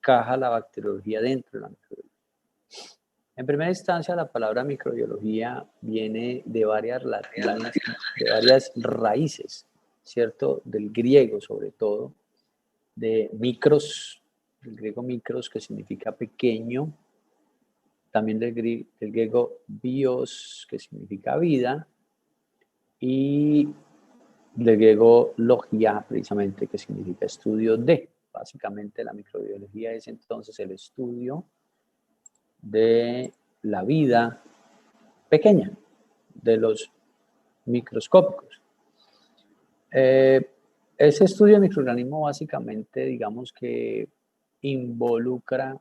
encaja la bacteriología dentro de la microbiología. En primera instancia, la palabra microbiología viene de varias raíces, ¿cierto? Del griego sobre todo, de micros, del griego micros que significa pequeño, también del griego bios que significa vida y del griego logia precisamente que significa estudio de. Básicamente la microbiología es entonces el estudio de la vida pequeña, de los microscópicos. Ese estudio de microorganismos básicamente, digamos que involucra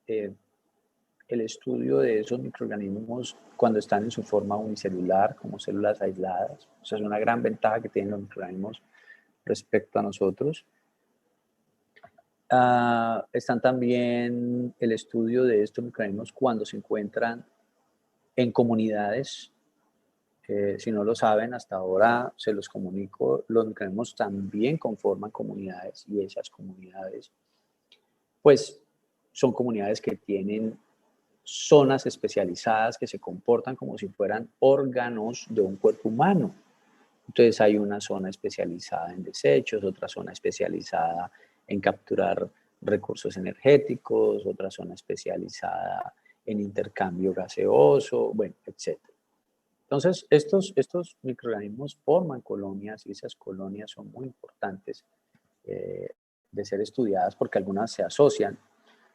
el estudio de esos microorganismos cuando están en su forma unicelular, como células aisladas. O sea, es una gran ventaja que tienen los microorganismos respecto a nosotros. Están también el estudio de estos microorganismos cuando se encuentran en comunidades. Si no lo saben, hasta ahora se los comunico, los microorganismos también conforman comunidades y esas comunidades, pues, son comunidades que tienen zonas especializadas que se comportan como si fueran órganos de un cuerpo humano. Entonces hay una zona especializada en desechos, otra zona especializada en capturar recursos energéticos, otra zona especializada en intercambio gaseoso, bueno, etc. Entonces, estos microorganismos forman colonias y esas colonias son muy importantes de ser estudiadas porque algunas se asocian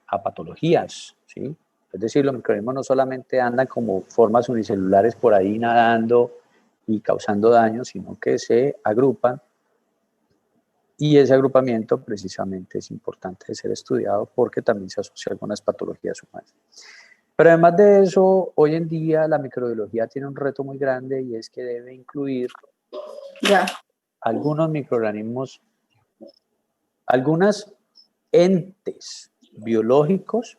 a patologías, ¿sí? Es decir, los microorganismos no solamente andan como formas unicelulares por ahí nadando y causando daño, sino que se agrupan y ese agrupamiento precisamente es importante de ser estudiado porque también se asocia a algunas patologías humanas. Pero además de eso, hoy en día la microbiología tiene un reto muy grande y es que debe incluir algunos microorganismos, algunos entes biológicos,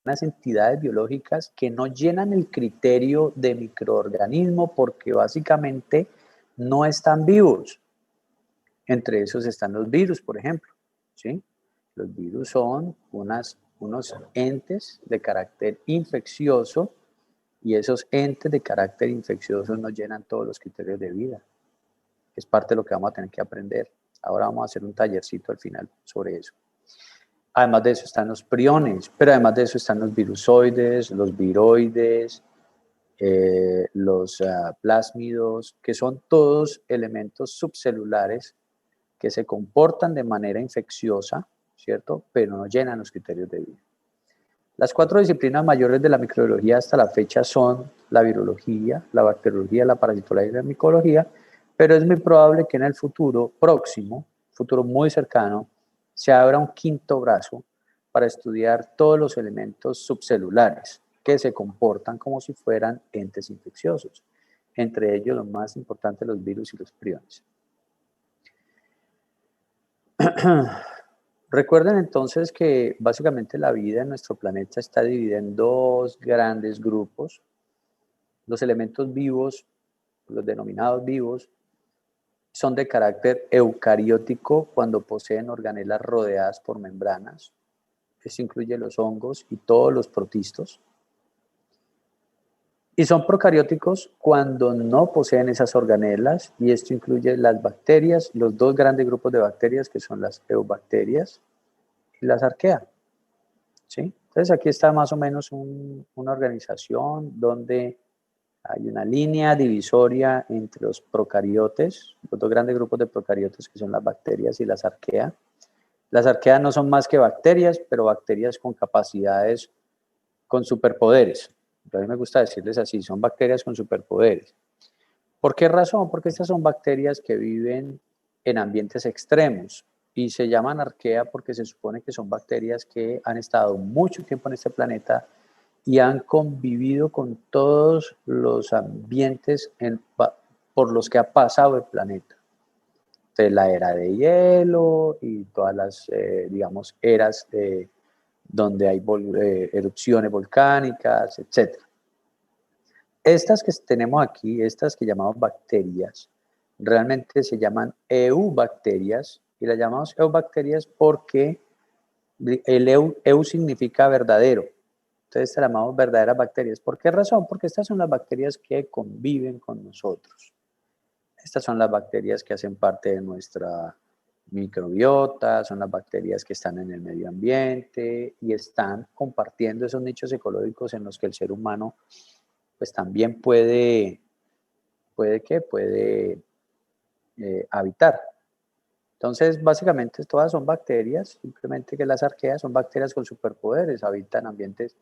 unas entidades biológicas que no llenan el criterio de microorganismo porque básicamente no están vivos. Entre esos están los virus, por ejemplo, ¿sí? Los virus son unos entes de carácter infeccioso y esos entes de carácter infeccioso no llenan todos los criterios de vida. Es parte de lo que vamos a tener que aprender. Ahora vamos a hacer un tallercito al final sobre eso. Además de eso están los priones, pero además de eso están los virusoides, los viroides, los plásmidos, que son todos elementos subcelulares que se comportan de manera infecciosa, ¿cierto? Pero no llenan los criterios de vida. Las 4 disciplinas mayores de la microbiología hasta la fecha son la virología, la bacteriología, la parasitología y la micología, pero es muy probable que en el futuro próximo, futuro muy cercano, se abra un quinto brazo para estudiar todos los elementos subcelulares que se comportan como si fueran entes infecciosos, entre ellos los más importantes, los virus y los priones. Recuerden entonces que básicamente la vida en nuestro planeta está dividida en dos grandes grupos. Los elementos vivos, los denominados vivos, son de carácter eucariótico cuando poseen organelas rodeadas por membranas. Esto incluye los hongos y todos los protistos. Y son procarióticos cuando no poseen esas organelas, y esto incluye las bacterias, los dos grandes grupos de bacterias que son las eubacterias y las arquea. ¿Sí? Entonces aquí está más o menos una organización donde hay una línea divisoria entre los procariotes, los dos grandes grupos de procariotes que son las bacterias y las arquea. Las arqueas no son más que bacterias, pero bacterias con capacidades, con superpoderes. A mí me gusta decirles así, son bacterias con superpoderes. ¿Por qué razón? Porque estas son bacterias que viven en ambientes extremos y se llaman arquea porque se supone que son bacterias que han estado mucho tiempo en este planeta y han convivido con todos los ambientes por los que ha pasado el planeta. De la era de hielo y todas las, digamos, eras donde hay erupciones volcánicas, etc. Estas que tenemos aquí, estas que llamamos bacterias, realmente se llaman eubacterias y las llamamos eubacterias porque El EU significa verdadero. Entonces la llamamos verdaderas bacterias. ¿Por qué razón? Porque estas son las bacterias que conviven con nosotros. Estas son las bacterias que hacen parte de nuestra microbiota, son las bacterias que están en el medio ambiente y están compartiendo esos nichos ecológicos en los que el ser humano pues también puede habitar. Entonces, básicamente todas son bacterias, simplemente que las arqueas son bacterias con superpoderes, habitan ambientes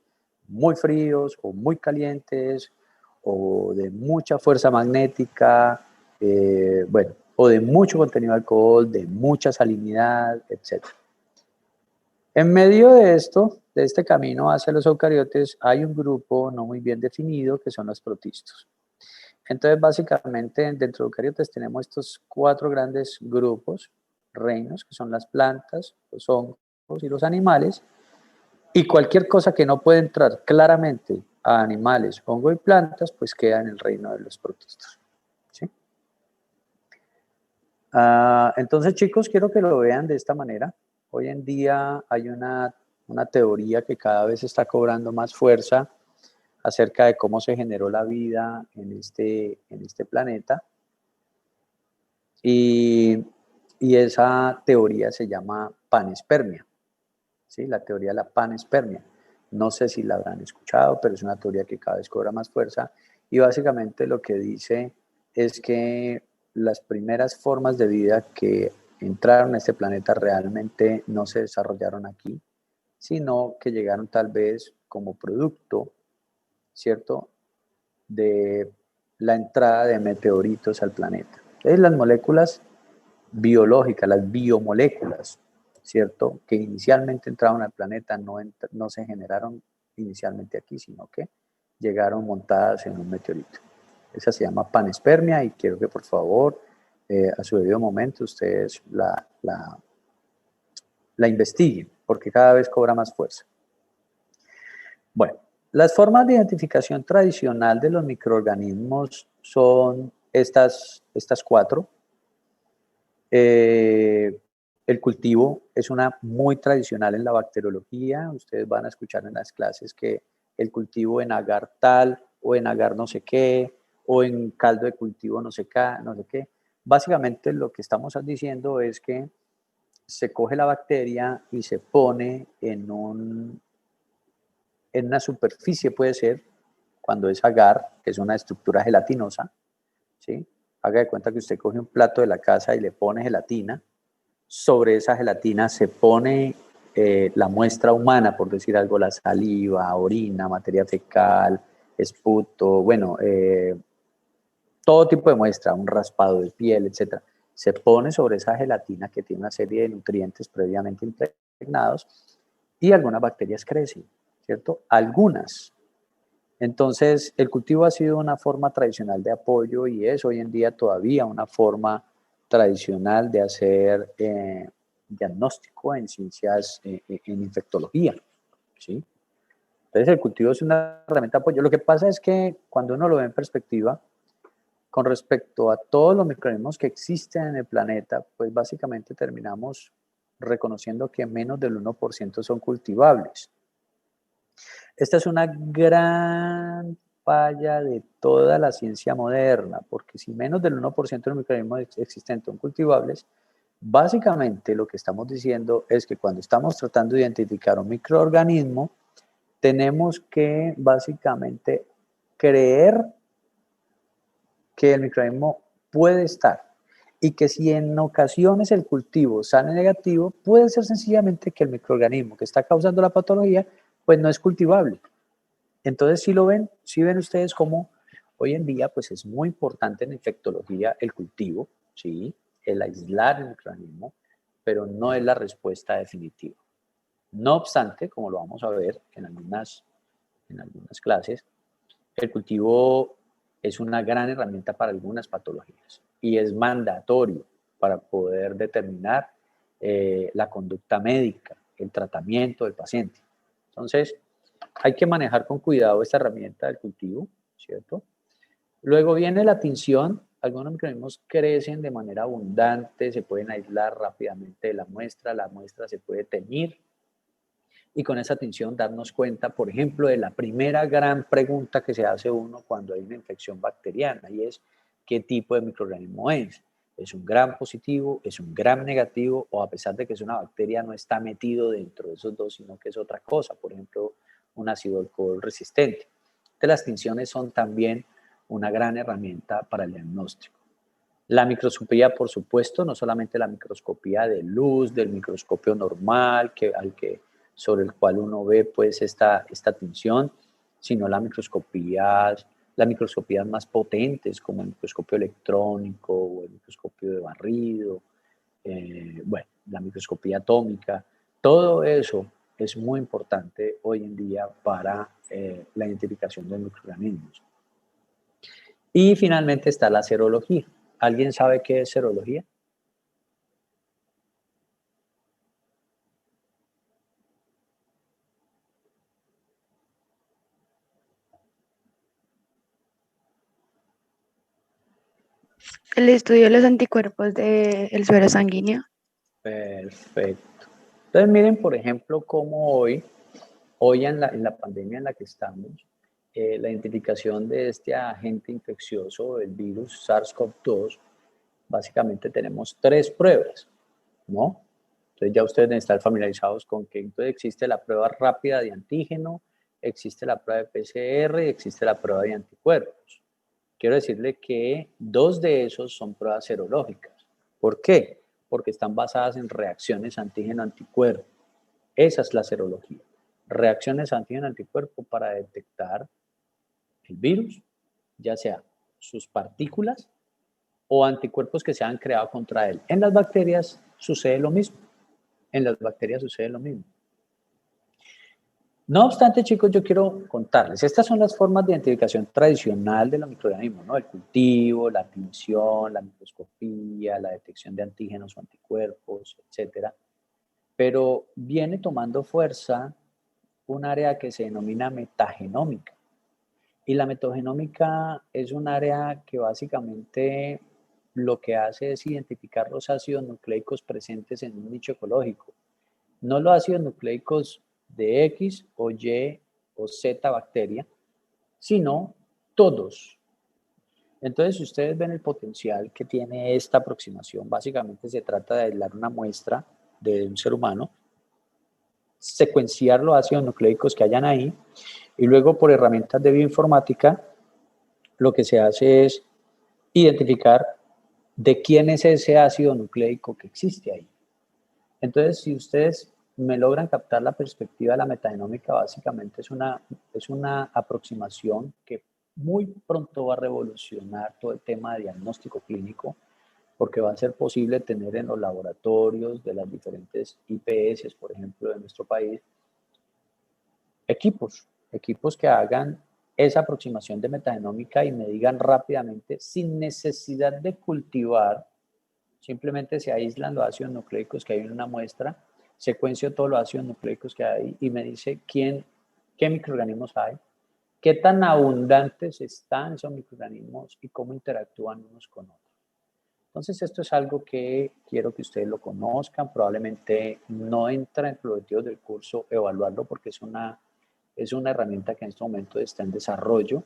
muy fríos o muy calientes o de mucha fuerza magnética, bueno, o de mucho contenido de alcohol, de mucha salinidad, etc. En medio de esto, de este camino hacia los eucariotes, hay un grupo no muy bien definido que son los protistos. Entonces, básicamente, dentro de eucariotes tenemos estos 4 grandes grupos, reinos, que son las plantas, los hongos y los animales, y cualquier cosa que no puede entrar claramente a animales, hongos y plantas, pues queda en el reino de los protistos. ¿Sí? Entonces, chicos, quiero que lo vean de esta manera. Hoy en día hay una teoría que cada vez está cobrando más fuerza acerca de cómo se generó la vida en este planeta. Y esa teoría se llama panespermia, ¿sí? La teoría de la panespermia. No sé si la habrán escuchado, pero es una teoría que cada vez cobra más fuerza y básicamente lo que dice es que las primeras formas de vida que entraron a este planeta realmente no se desarrollaron aquí, sino que llegaron tal vez como producto, ¿cierto?, de la entrada de meteoritos al planeta. Entonces, las moléculas biológicas, las biomoléculas, ¿cierto?, que inicialmente entraron al planeta no se generaron inicialmente aquí, sino que llegaron montadas en un meteorito. Esa se llama panespermia y quiero que por favor a su debido momento ustedes la investiguen, porque cada vez cobra más fuerza. Bueno, las formas de identificación tradicional de los microorganismos son estas 4. El cultivo es una muy tradicional en la bacteriología. Ustedes van a escuchar en las clases que el cultivo en agar tal o en agar no sé qué o en caldo de cultivo no sé qué. Básicamente lo que estamos diciendo es que se coge la bacteria y se pone en una superficie, puede ser, cuando es agar, que es una estructura gelatinosa, ¿sí? Haga de cuenta que usted coge un plato de la casa y le pone gelatina. Sobre esa gelatina se pone la muestra humana, por decir algo, la saliva, orina, materia fecal, esputo, bueno, todo tipo de muestra, un raspado de piel, etc. Se pone sobre esa gelatina que tiene una serie de nutrientes previamente impregnados y algunas bacterias crecen, ¿cierto? Algunas. Entonces, el cultivo ha sido una forma tradicional de apoyo y es hoy en día todavía una forma tradicional de hacer diagnóstico en ciencias, en infectología, ¿sí? Entonces, el cultivo es una herramienta de apoyo. Lo que pasa es que cuando uno lo ve en perspectiva, con respecto a todos los microorganismos que existen en el planeta, pues básicamente terminamos reconociendo que menos del 1% son cultivables. Esta es una gran falla de toda la ciencia moderna, porque si menos del 1% de los microorganismos existentes son cultivables, básicamente lo que estamos diciendo es que cuando estamos tratando de identificar un microorganismo, tenemos que básicamente creer que el microorganismo puede estar y que si en ocasiones el cultivo sale negativo, puede ser sencillamente que el microorganismo que está causando la patología pues no es cultivable. Entonces, si ven ustedes cómo hoy en día pues es muy importante en infectología el cultivo, ¿sí? El aislar el microorganismo, pero no es la respuesta definitiva. No obstante, como lo vamos a ver en algunas clases, el cultivo es una gran herramienta para algunas patologías y es mandatorio para poder determinar la conducta médica, el tratamiento del paciente. Entonces, hay que manejar con cuidado esta herramienta del cultivo, ¿cierto? Luego viene la tinción. Algunos microorganismos crecen de manera abundante, se pueden aislar rápidamente de la muestra se puede teñir, y con esa tinción darnos cuenta, por ejemplo, de la primera gran pregunta que se hace uno cuando hay una infección bacteriana, y es ¿qué tipo de microorganismo es? ¿Es un gram positivo? ¿Es un gram negativo? O a pesar de que es una bacteria, no está metido dentro de esos dos, sino que es otra cosa, por ejemplo, un ácido alcohol resistente. Entonces, las tinciones son también una gran herramienta para el diagnóstico. La microscopía, por supuesto, no solamente la microscopía de luz, del microscopio normal, sobre el cual uno ve pues esta tinción, sino las microscopías más potentes, como el microscopio electrónico o el microscopio de barrido, bueno, la microscopía atómica. Todo eso es muy importante hoy en día para la identificación de microorganismos. Y finalmente está la serología. ¿Alguien sabe qué es serología? El estudio de los anticuerpos del suero sanguíneo. Perfecto. Entonces miren, por ejemplo, cómo hoy en la pandemia en la que estamos, la identificación de este agente infeccioso, el virus SARS-CoV-2, básicamente tenemos tres pruebas, ¿no? Entonces ya ustedes están familiarizados con que entonces existe la prueba rápida de antígeno, existe la prueba de PCR y existe la prueba de anticuerpos. Quiero decirle que dos de esos son pruebas serológicas. ¿Por qué? Porque están basadas en reacciones antígeno-anticuerpo. Esa es la serología. Reacciones antígeno-anticuerpo para detectar el virus, ya sea sus partículas o anticuerpos que se han creado contra él. En las bacterias sucede lo mismo. En las bacterias sucede lo mismo. No obstante, chicos, yo quiero contarles, estas son las formas de identificación tradicional de los microorganismos, ¿no? El cultivo, la tinción, la microscopía, la detección de antígenos o anticuerpos, etcétera. Pero viene tomando fuerza un área que se denomina metagenómica. Y la metagenómica es un área que básicamente lo que hace es identificar los ácidos nucleicos presentes en un nicho ecológico. No los ácidos nucleicos de X o Y o Z bacteria, sino todos. Entonces, si ustedes ven el potencial que tiene esta aproximación, básicamente se trata de aislar una muestra de un ser humano, secuenciar los ácidos nucleicos que hayan ahí y luego por herramientas de bioinformática lo que se hace es identificar de quién es ese ácido nucleico que existe ahí. Entonces, si ustedes me logran captar la perspectiva de la metagenómica, básicamente es una aproximación que muy pronto va a revolucionar todo el tema de diagnóstico clínico, porque va a ser posible tener en los laboratorios de las diferentes IPS, por ejemplo, de nuestro país, equipos que hagan esa aproximación de metagenómica y me digan rápidamente, sin necesidad de cultivar, simplemente se aíslan los ácidos nucleicos que hay en una muestra, secuencio todos los ácidos nucleicos que hay y me dice qué microorganismos hay, qué tan abundantes están esos microorganismos y cómo interactúan unos con otros. Entonces, esto es algo que quiero que ustedes lo conozcan. Probablemente no entra en los objetivos del curso evaluarlo porque es una herramienta que en este momento está en desarrollo,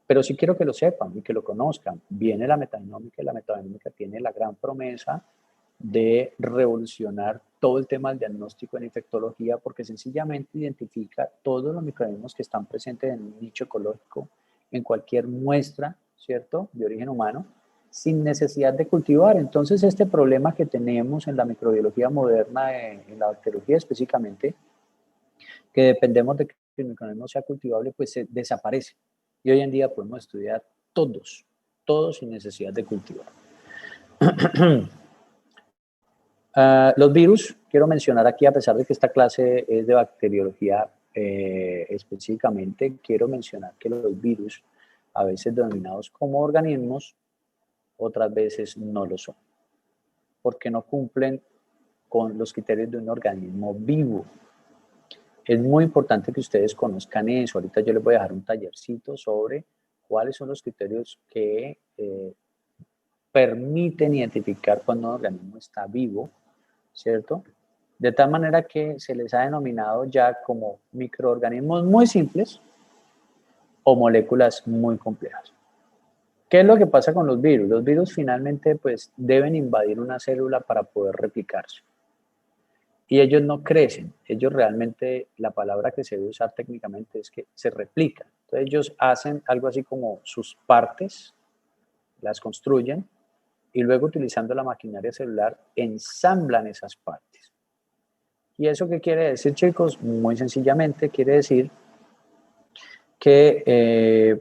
pero sí quiero que lo sepan y que lo conozcan. Viene la metagenómica y la metagenómica tiene la gran promesa de revolucionar todo el tema del diagnóstico en infectología porque sencillamente identifica todos los microorganismos que están presentes en un nicho ecológico, en cualquier muestra, ¿cierto?, de origen humano, sin necesidad de cultivar. Entonces, este problema que tenemos en la microbiología moderna, en la bacteriología específicamente, que dependemos de que el microorganismo sea cultivable, pues se desaparece. Y hoy en día podemos estudiar todos sin necesidad de cultivar. Los virus, quiero mencionar aquí, a pesar de que esta clase es de bacteriología específicamente, quiero mencionar que los virus, a veces denominados como organismos, otras veces no lo son, porque no cumplen con los criterios de un organismo vivo. Es muy importante que ustedes conozcan eso. Ahorita yo les voy a dejar un tallercito sobre cuáles son los criterios que permiten identificar cuando un organismo está vivo, ¿cierto? De tal manera que se les ha denominado ya como microorganismos muy simples o moléculas muy complejas. ¿Qué es lo que pasa con los virus? Los virus finalmente pues deben invadir una célula para poder replicarse. Y ellos no crecen, ellos realmente, la palabra que se debe usar técnicamente es que se replican. Entonces ellos hacen algo así como sus partes, las construyen y luego utilizando la maquinaria celular ensamblan esas partes. ¿Y eso qué quiere decir, chicos? Muy sencillamente quiere decir que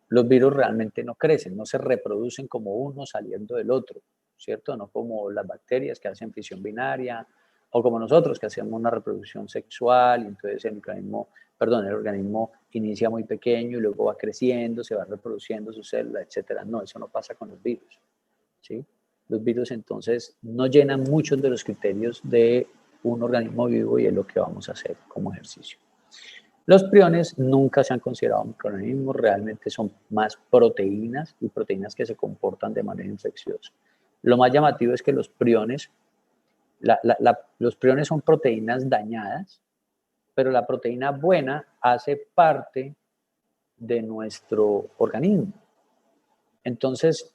los virus realmente no crecen, no se reproducen como uno saliendo del otro, ¿cierto? No como las bacterias que hacen fisión binaria o como nosotros que hacemos una reproducción sexual y entonces el organismo inicia muy pequeño y luego va creciendo, se va reproduciendo su célula, etcétera. No, eso no pasa con los virus, ¿sí? Los virus entonces no llenan muchos de los criterios de un organismo vivo y es lo que vamos a hacer como ejercicio. Los priones nunca se han considerado microorganismos, realmente son más proteínas y proteínas que se comportan de manera infecciosa. Lo más llamativo es que los priones, los priones son proteínas dañadas, pero la proteína buena hace parte de nuestro organismo. Entonces,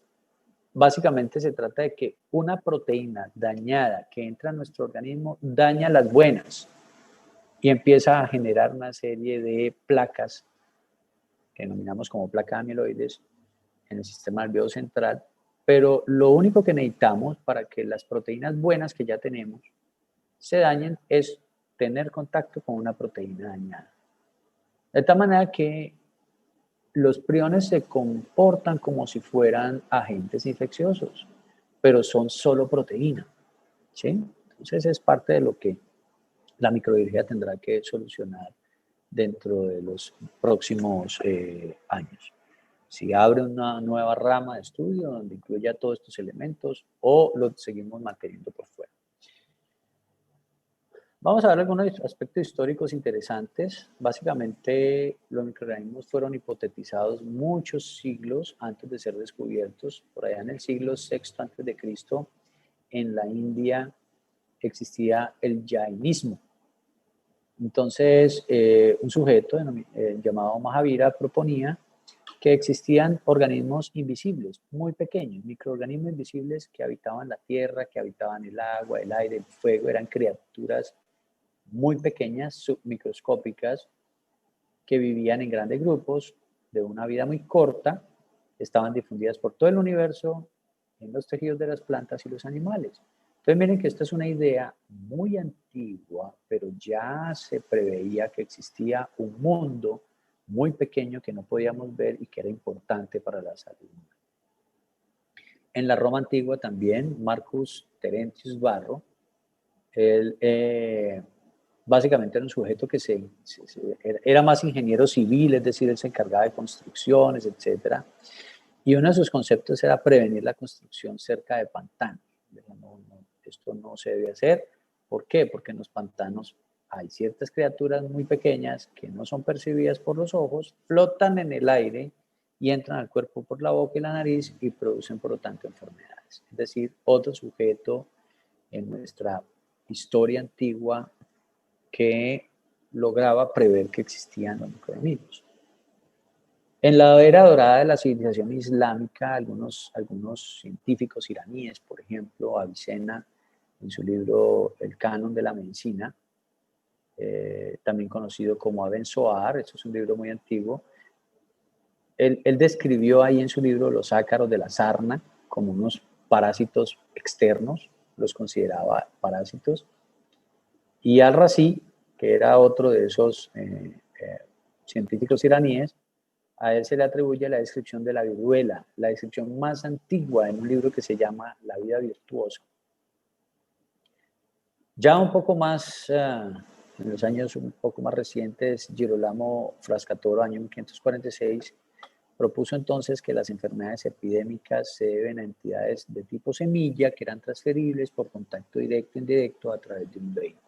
básicamente se trata de que una proteína dañada que entra a nuestro organismo daña las buenas y empieza a generar una serie de placas que denominamos como placas amiloides en el sistema nervioso central, pero lo único que necesitamos para que las proteínas buenas que ya tenemos se dañen es tener contacto con una proteína dañada. De tal manera que los priones se comportan como si fueran agentes infecciosos, pero son solo proteína, ¿sí? Entonces es parte de lo que la microbiología tendrá que solucionar dentro de los próximos años. Si abre una nueva rama de estudio donde incluya todos estos elementos o lo seguimos manteniendo por fuera. Vamos a ver algunos aspectos históricos interesantes. Básicamente, los microorganismos fueron hipotetizados muchos siglos antes de ser descubiertos. Por allá en el siglo VI antes de Cristo, en la India existía el jainismo. Entonces, un sujeto llamado Mahavira proponía que existían organismos invisibles, muy pequeños, microorganismos invisibles que habitaban la tierra, que habitaban el agua, el aire, el fuego, eran criaturas muy pequeñas, submicroscópicas, que vivían en grandes grupos, de una vida muy corta, estaban difundidas por todo el universo, en los tejidos de las plantas y los animales. Entonces miren que esta es una idea muy antigua, pero ya se preveía que existía un mundo muy pequeño que no podíamos ver y que era importante para la salud. En la Roma antigua también, Marcus Terentius Varro, él básicamente era un sujeto que era más ingeniero civil, es decir, él se encargaba de construcciones, etc. Y uno de sus conceptos era prevenir la construcción cerca de pantanos. Esto no se debe hacer. ¿Por qué? Porque en los pantanos hay ciertas criaturas muy pequeñas que no son percibidas por los ojos, flotan en el aire y entran al cuerpo por la boca y la nariz y producen, por lo tanto, enfermedades. Es decir, otro sujeto en nuestra historia antigua que lograba prever que existían los microorganismos. En la era dorada de la civilización islámica, algunos científicos iraníes, por ejemplo, Avicena, en su libro El Canon de la Medicina, también conocido como Aben Zohar, esto es un libro muy antiguo, él describió ahí en su libro los ácaros de la sarna como unos parásitos externos, los consideraba parásitos, y Al-Razi, que era otro de esos científicos iraníes, a él se le atribuye la descripción de la viruela, la descripción más antigua en un libro que se llama La vida virtuosa. Ya un poco más, en los años un poco más recientes, Girolamo Frascatoro, año 1546, propuso entonces que las enfermedades epidémicas se deben a entidades de tipo semilla que eran transferibles por contacto directo e indirecto a través de un vehículo.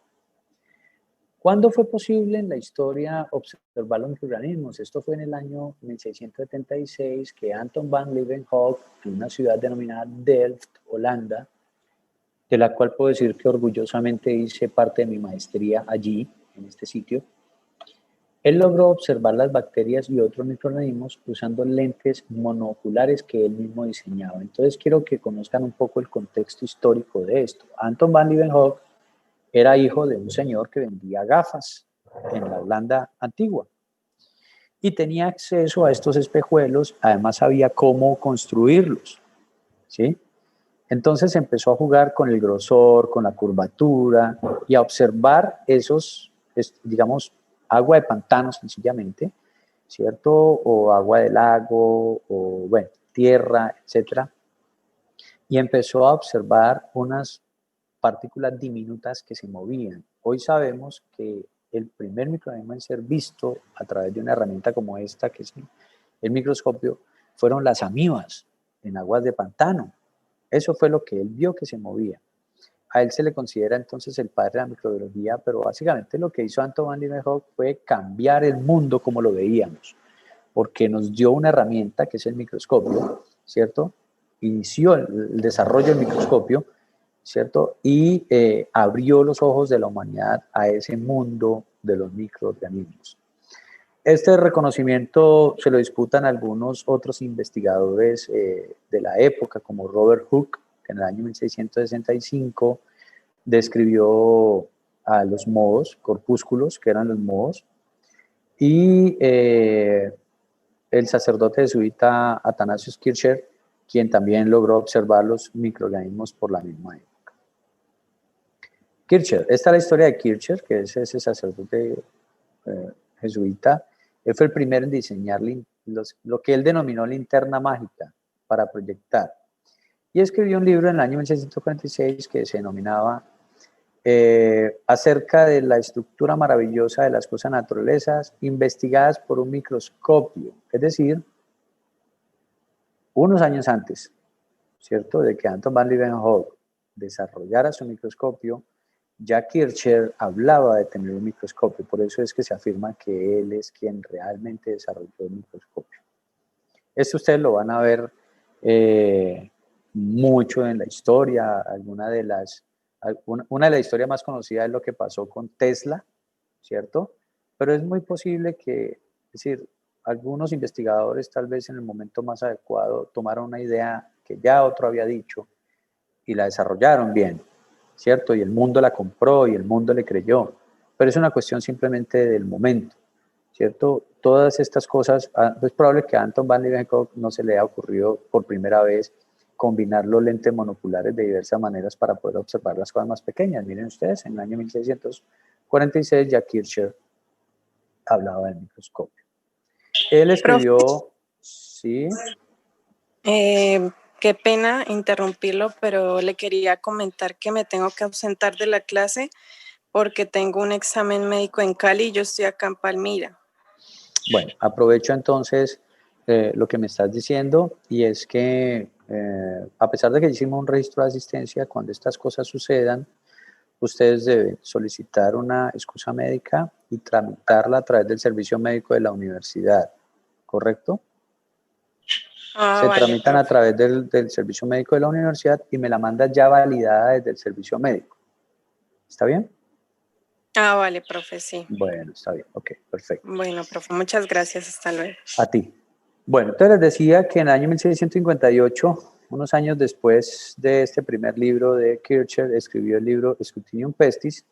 ¿Cuándo fue posible en la historia observar los microorganismos? Esto fue en el año 1676 que Anton van Leeuwenhoek, en una ciudad denominada Delft, Holanda, de la cual puedo decir que orgullosamente hice parte de mi maestría allí, en este sitio. Él logró observar las bacterias y otros microorganismos usando lentes monoculares que él mismo diseñaba. Entonces quiero que conozcan un poco el contexto histórico de esto. Anton van Leeuwenhoek era hijo de un señor que vendía gafas en la Holanda antigua y tenía acceso a estos espejuelos, además sabía cómo construirlos, ¿sí? Entonces empezó a jugar con el grosor, con la curvatura y a observar esos, digamos, agua de pantano sencillamente, ¿cierto? O agua de lago, o bueno, tierra, etcétera. Y empezó a observar unas partículas diminutas que se movían. Hoy sabemos que el primer microorganismo en ser visto a través de una herramienta como esta, que es el microscopio, fueron las amibas en aguas de pantano. Eso fue lo que él vio que se movía. A él se le considera entonces el padre de la microbiología, pero básicamente lo que hizo Anton van Leeuwenhoek fue cambiar el mundo como lo veíamos, porque nos dio una herramienta que es el microscopio, ¿cierto? Inició el desarrollo del microscopio, ¿cierto? Y abrió los ojos de la humanidad a ese mundo de los microorganismos. Este reconocimiento se lo disputan algunos otros investigadores de la época, como Robert Hooke, que en el año 1665 describió a los mohos, corpúsculos, que eran los mohos, y el sacerdote jesuita Athanasius Kircher, quien también logró observar los microorganismos por la misma época. Kircher, esta es la historia de Kircher, que es ese sacerdote jesuita. Él fue el primero en diseñar lo que él denominó linterna mágica para proyectar. Y escribió un libro en el año 1646 que se denominaba acerca de la estructura maravillosa de las cosas naturalezas investigadas por un microscopio. Es decir, unos años antes, ¿cierto?, de que Anton van Leeuwenhoek desarrollara su microscopio, ya Kircher hablaba de tener un microscopio, por eso es que se afirma que él es quien realmente desarrolló el microscopio. Esto ustedes lo van a ver mucho en la historia. Una de las historias más conocidas es lo que pasó con Tesla, ¿cierto? Pero es muy posible que, es decir, algunos investigadores tal vez en el momento más adecuado tomaron una idea que ya otro había dicho y la desarrollaron bien, ¿cierto? Y el mundo la compró y el mundo le creyó. Pero es una cuestión simplemente del momento, ¿cierto? Todas estas cosas, es probable que a Anton van Leeuwenhoek no se le haya ocurrido por primera vez combinar los lentes monoculares de diversas maneras para poder observar las cosas más pequeñas. Miren ustedes, en el año 1646 ya Kircher hablaba del microscopio. Él escribió, sí. Qué pena interrumpirlo, pero le quería comentar que me tengo que ausentar de la clase porque tengo un examen médico en Cali y yo estoy acá en Palmira. Bueno, aprovecho entonces lo que me estás diciendo, y es que a pesar de que hicimos un registro de asistencia, cuando estas cosas sucedan, ustedes deben solicitar una excusa médica y tramitarla a través del servicio médico de la universidad, ¿correcto? Se vale, tramitan profe. a través del servicio médico de la universidad y me la mandas ya validada desde el servicio médico. ¿Está bien? Vale, profe, sí. Bueno, está bien, ok, perfecto. Bueno, profe, muchas gracias, hasta luego. A ti. Bueno, entonces les decía que en el año 1658, unos años después de este primer libro de Kircher, escribió el libro Scrutinium Pestis,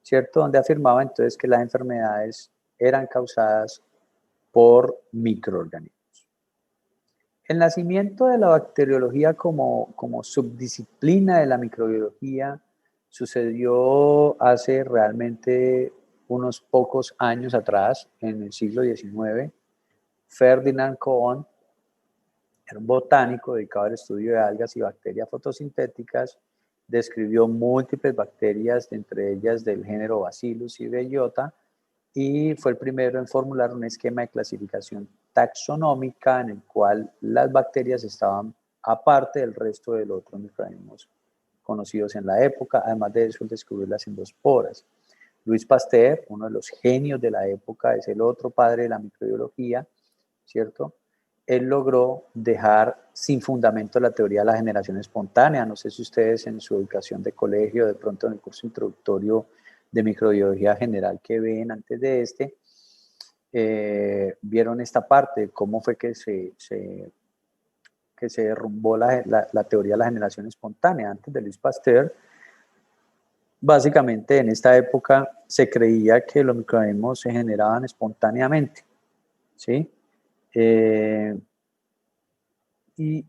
¿cierto? Donde afirmaba entonces que las enfermedades eran causadas por microorganismos. El nacimiento de la bacteriología como subdisciplina de la microbiología sucedió hace realmente unos pocos años atrás, en el siglo XIX. Ferdinand Cohn, era un botánico dedicado al estudio de algas y bacterias fotosintéticas, describió múltiples bacterias, entre ellas del género Bacillus y Bellota, y fue el primero en formular un esquema de clasificación taxonómica en el cual las bacterias estaban aparte del resto de los otros microorganismos conocidos en la época, además de eso descubrir las endosporas. Louis Pasteur, uno de los genios de la época, es el otro padre de la microbiología, ¿cierto? él logró dejar sin fundamento la teoría de la generación espontánea. No sé si ustedes en su educación de colegio, de pronto en el curso introductorio de microbiología general que ven antes de este, vieron esta parte, cómo fue que se derrumbó la teoría de la generación espontánea antes de Louis Pasteur. Básicamente en esta época se creía que los microorganismos se generaban espontáneamente, ¿sí? Y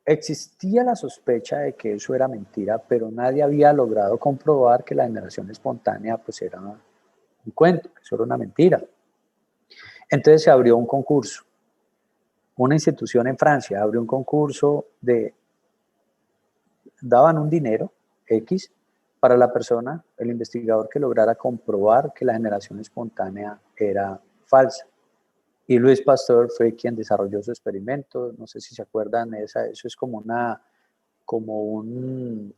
existía la sospecha de que eso era mentira, pero nadie había logrado comprobar que la generación espontánea pues era un cuento, que eso era una mentira. Entonces se abrió un concurso. Una institución en Francia abrió un concurso daban un dinero X para la persona, el investigador que lograra comprobar que la generación espontánea era falsa. Y Louis Pasteur fue quien desarrolló su experimento. No sé si se acuerdan, eso es como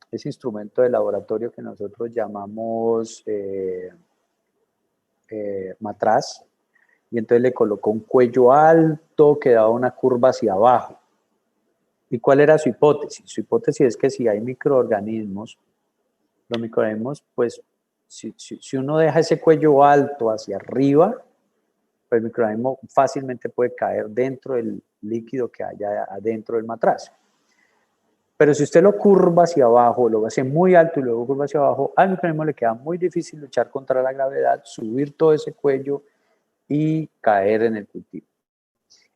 ese instrumento de laboratorio que nosotros llamamos matraz. Y entonces le colocó un cuello alto que daba una curva hacia abajo. ¿Y cuál era su hipótesis? Su hipótesis es que si hay microorganismos, los microorganismos, pues, si uno deja ese cuello alto hacia arriba, pues el microorganismo fácilmente puede caer dentro del líquido que haya adentro del matraz. Pero si usted lo curva hacia abajo, lo hace muy alto y luego curva hacia abajo, al microorganismo le queda muy difícil luchar contra la gravedad, subir todo ese cuello y caer en el cultivo.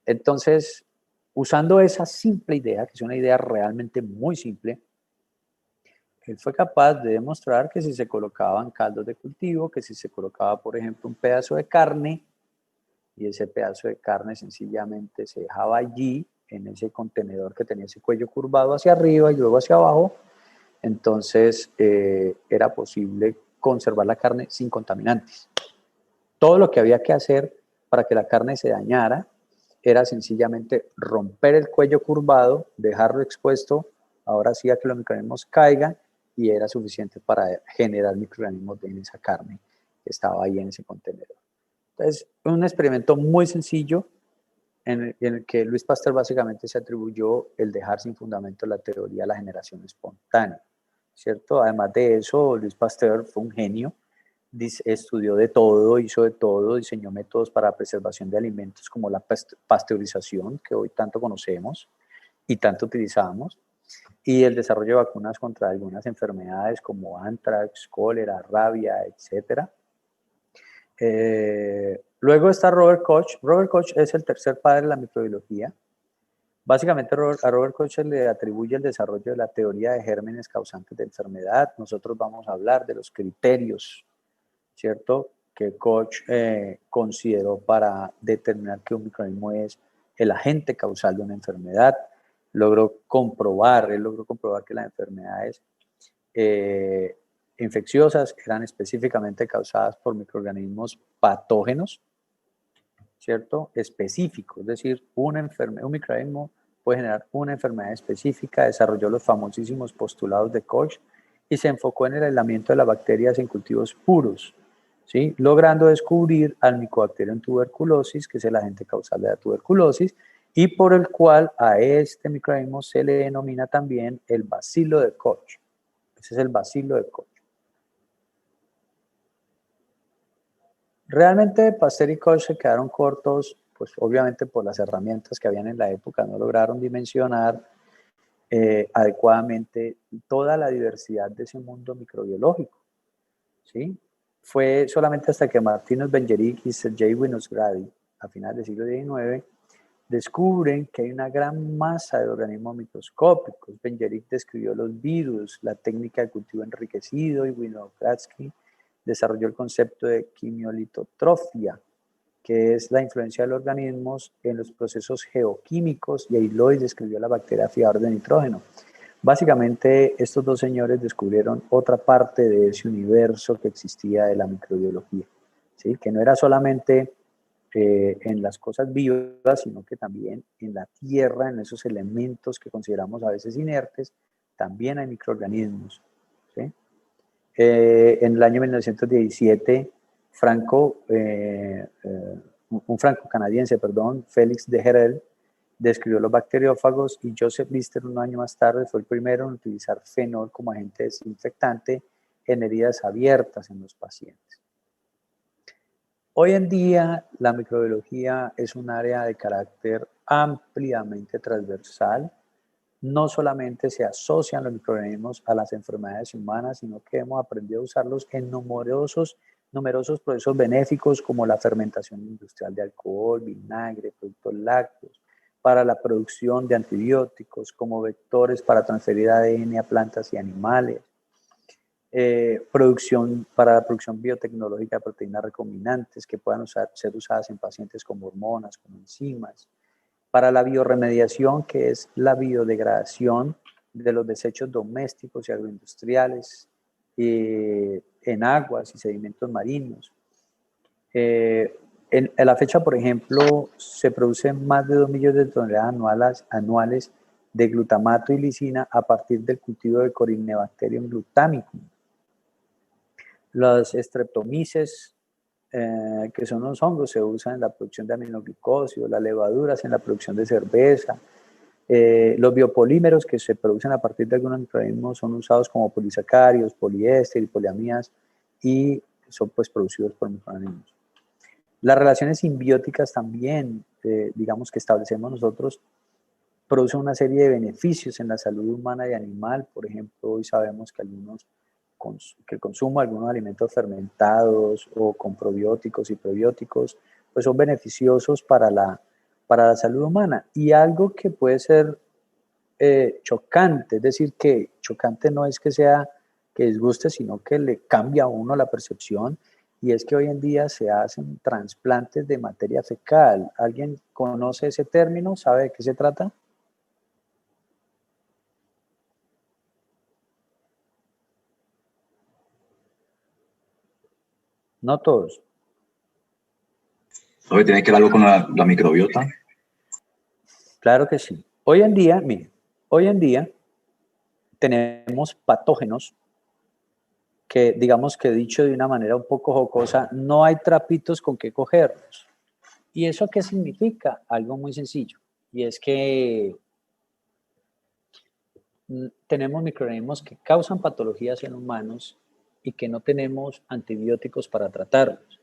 Entonces, usando esa simple idea, que es una idea realmente muy simple, él fue capaz de demostrar que si se colocaban caldos de cultivo, que si se colocaba, por ejemplo, un pedazo de carne, y ese pedazo de carne sencillamente se dejaba allí, en ese contenedor que tenía ese cuello curvado hacia arriba y luego hacia abajo, entonces era posible conservar la carne sin contaminantes. Todo lo que había que hacer para que la carne se dañara era sencillamente romper el cuello curvado, dejarlo expuesto, ahora sí a que los microorganismos caigan, y era suficiente para generar microorganismos en esa carne que estaba ahí en ese contenedor. Entonces, un experimento muy sencillo en el que Louis Pasteur básicamente se atribuyó el dejar sin fundamento la teoría de la generación espontánea, ¿cierto? Además de eso, Louis Pasteur fue un genio, estudió de todo, hizo de todo, diseñó métodos para la preservación de alimentos como la pasteurización, que hoy tanto conocemos y tanto utilizamos, y el desarrollo de vacunas contra algunas enfermedades como anthrax, cólera, rabia, etc. Luego está Robert Koch. Robert Koch es el tercer padre de la microbiología. Básicamente a Robert Koch le atribuye el desarrollo de la teoría de gérmenes causantes de enfermedad. Nosotros vamos a hablar de los criterios, ¿cierto?, que Koch consideró para determinar que un microorganismo es el agente causal de una enfermedad. Él logró comprobar que las enfermedades infecciosas eran específicamente causadas por microorganismos patógenos, ¿cierto?, específicos, es decir, un microorganismo puede generar una enfermedad específica. Desarrolló los famosísimos postulados de Koch y se enfocó en el aislamiento de las bacterias en cultivos puros, ¿sí?, logrando descubrir al Mycobacterium tuberculosis, que es el agente causal de la tuberculosis, y por el cual a este microorganismo se le denomina también el bacilo de Koch. Ese es el bacilo de Koch. Realmente Pasteur y Koch se quedaron cortos, pues obviamente por las herramientas que habían en la época, no lograron dimensionar adecuadamente toda la diversidad de ese mundo microbiológico, ¿sí? Fue solamente hasta que Martinus Benjeric y Sergei Winogrady, a finales del siglo XIX, descubren que hay una gran masa de organismos microscópicos. Benjeric describió los virus, la técnica de cultivo enriquecido, y Winogrady desarrolló el concepto de quimiolitotrofia, que es la influencia de los organismos en los procesos geoquímicos, y aisló y describió la bacteria fiadora de nitrógeno. Básicamente, estos dos señores descubrieron otra parte de ese universo que existía de la microbiología, ¿sí?, que no era solamente en las cosas vivas, sino que también en la tierra, en esos elementos que consideramos a veces inertes, también hay microorganismos, ¿sí? En el año 1917, Franco, un franco-canadiense, perdón, Félix de Herel, describió los bacteriófagos y Joseph Lister un año más tarde fue el primero en utilizar fenol como agente desinfectante en heridas abiertas en los pacientes. Hoy en día la microbiología es un área de carácter ampliamente transversal. No solamente se asocian los microorganismos a las enfermedades humanas, sino que hemos aprendido a usarlos en numerosos procesos benéficos como la fermentación industrial de alcohol, vinagre, productos lácteos, para la producción de antibióticos, como vectores para transferir ADN a plantas y animales, para la producción biotecnológica de proteínas recombinantes que puedan ser usadas en pacientes como hormonas, como enzimas, para la bioremediación, que es la biodegradación de los desechos domésticos y agroindustriales en aguas y sedimentos marinos. En la fecha, por ejemplo, se producen más de 2 millones de toneladas anuales de glutamato y lisina a partir del cultivo de Corynebacterium glutamicum. Los streptomyces, que son los hongos, se usan en la producción de aminoglicósidos, las levaduras en la producción de cerveza. Los biopolímeros que se producen a partir de algunos microorganismos son usados como polisacáridos, poliéster y poliamidas y son pues producidos por microorganismos. Las relaciones simbióticas también, digamos que establecemos nosotros, producen una serie de beneficios en la salud humana y animal. Por ejemplo, hoy sabemos que el consumo de algunos alimentos fermentados o con probióticos y prebióticos, pues son beneficiosos para la salud humana. Y algo que puede ser chocante, es decir, que chocante no es que sea que disguste, sino que le cambia a uno la percepción, y es que hoy en día se hacen trasplantes de materia fecal. ¿Alguien conoce ese término? ¿Sabe de qué se trata? No todos. ¿Sabe? ¿Tiene que ver algo con la microbiota? Claro que sí. Hoy en día, miren, hoy en día tenemos patógenos que, digamos que dicho de una manera un poco jocosa, no hay trapitos con qué cogerlos. ¿Y eso qué significa? Algo muy sencillo. Y es que tenemos microorganismos que causan patologías en humanos y que no tenemos antibióticos para tratarlos.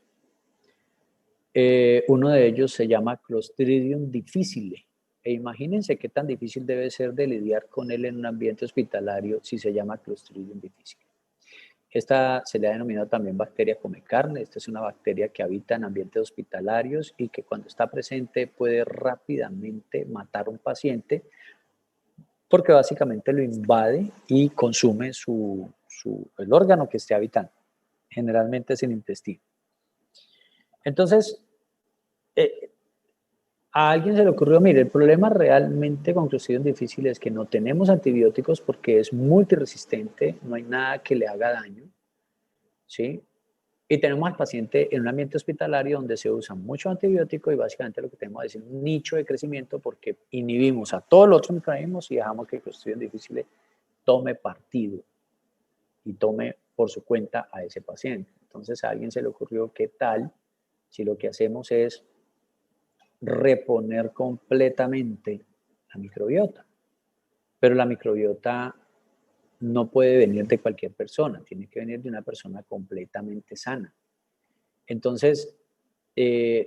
Uno de ellos se llama Clostridium difficile. E imagínense qué tan difícil debe ser de lidiar con él en un ambiente hospitalario si se llama Clostridium difficile. Esta se le ha denominado también bacteria come carne. Esta es una bacteria que habita en ambientes hospitalarios y que cuando está presente puede rápidamente matar a un paciente porque básicamente lo invade y consume el órgano que esté habitando. Generalmente es el intestino. Entonces, a alguien se le ocurrió, mire, el problema realmente con Clostridium difficile es que no tenemos antibióticos porque es multiresistente, no hay nada que le haga daño, ¿sí? Y tenemos al paciente en un ambiente hospitalario donde se usa mucho antibiótico y básicamente lo que tenemos es un nicho de crecimiento porque inhibimos a todos los otros microorganismos y dejamos que el Clostridium difficile tome partido y tome por su cuenta a ese paciente. Entonces a alguien se le ocurrió, ¿qué tal si lo que hacemos es reponer completamente la microbiota? Pero la microbiota no puede venir de cualquier persona, tiene que venir de una persona completamente sana. Entonces,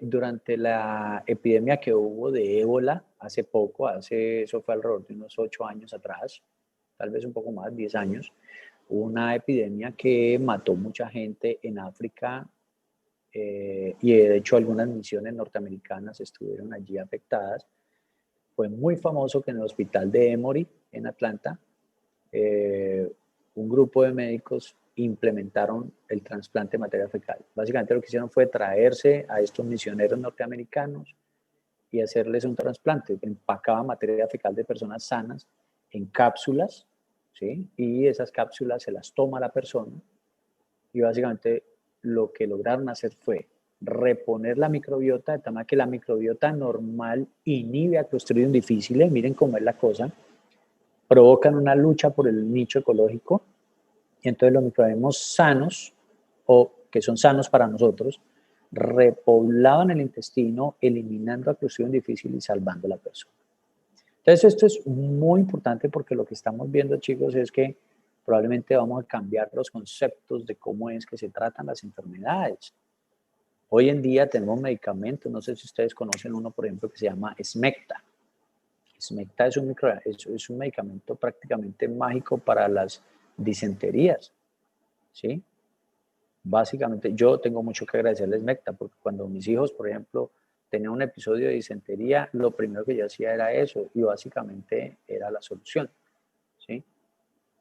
durante la epidemia que hubo de ébola hace poco, eso fue alrededor de unos 8 años atrás, tal vez un poco más, 10 años, hubo una epidemia que mató mucha gente en África y de hecho algunas misiones norteamericanas estuvieron allí afectadas. Fue muy famoso que en el hospital de Emory, en Atlanta, un grupo de médicos implementaron el trasplante de materia fecal. Básicamente lo que hicieron fue traerse a estos misioneros norteamericanos y hacerles un trasplante. Empacaban materia fecal de personas sanas en cápsulas, ¿sí? Y esas cápsulas se las toma la persona y básicamente lo que lograron hacer fue reponer la microbiota de tal manera que la microbiota normal inhibe a Clostridium difficile. Miren cómo es la cosa. Provocan una lucha por el nicho ecológico y entonces los microorganismos sanos o que son sanos para nosotros repoblaban el intestino, eliminando a Clostridium difficile y salvando a la persona. Entonces, esto es muy importante porque lo que estamos viendo, chicos, es que probablemente vamos a cambiar los conceptos de cómo es que se tratan las enfermedades. Hoy en día tenemos medicamentos, no sé si ustedes conocen uno, por ejemplo, que se llama Smecta. Smecta es un medicamento prácticamente mágico para las disenterías, ¿sí? Básicamente, yo tengo mucho que agradecerle a Smecta, porque cuando mis hijos, por ejemplo, tenían un episodio de disentería, lo primero que yo hacía era eso, y básicamente era la solución, ¿sí?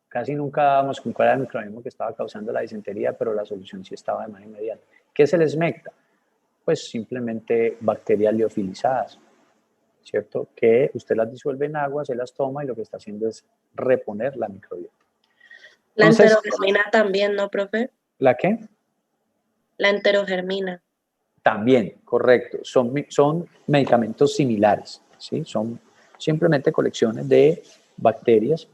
Casi nunca dábamos con cuál era el microorganismo que estaba causando la disentería, pero la solución sí estaba de manera inmediata. ¿Qué es el Smecta? Pues simplemente bacterias liofilizadas, ¿cierto? Que usted las disuelve en agua, se las toma y lo que está haciendo es reponer la microbiota. La Entonces, enterogermina también, ¿no, profe? ¿la qué? La enterogermina. También, correcto. Son medicamentos similares, ¿sí? Son simplemente colecciones de bacterias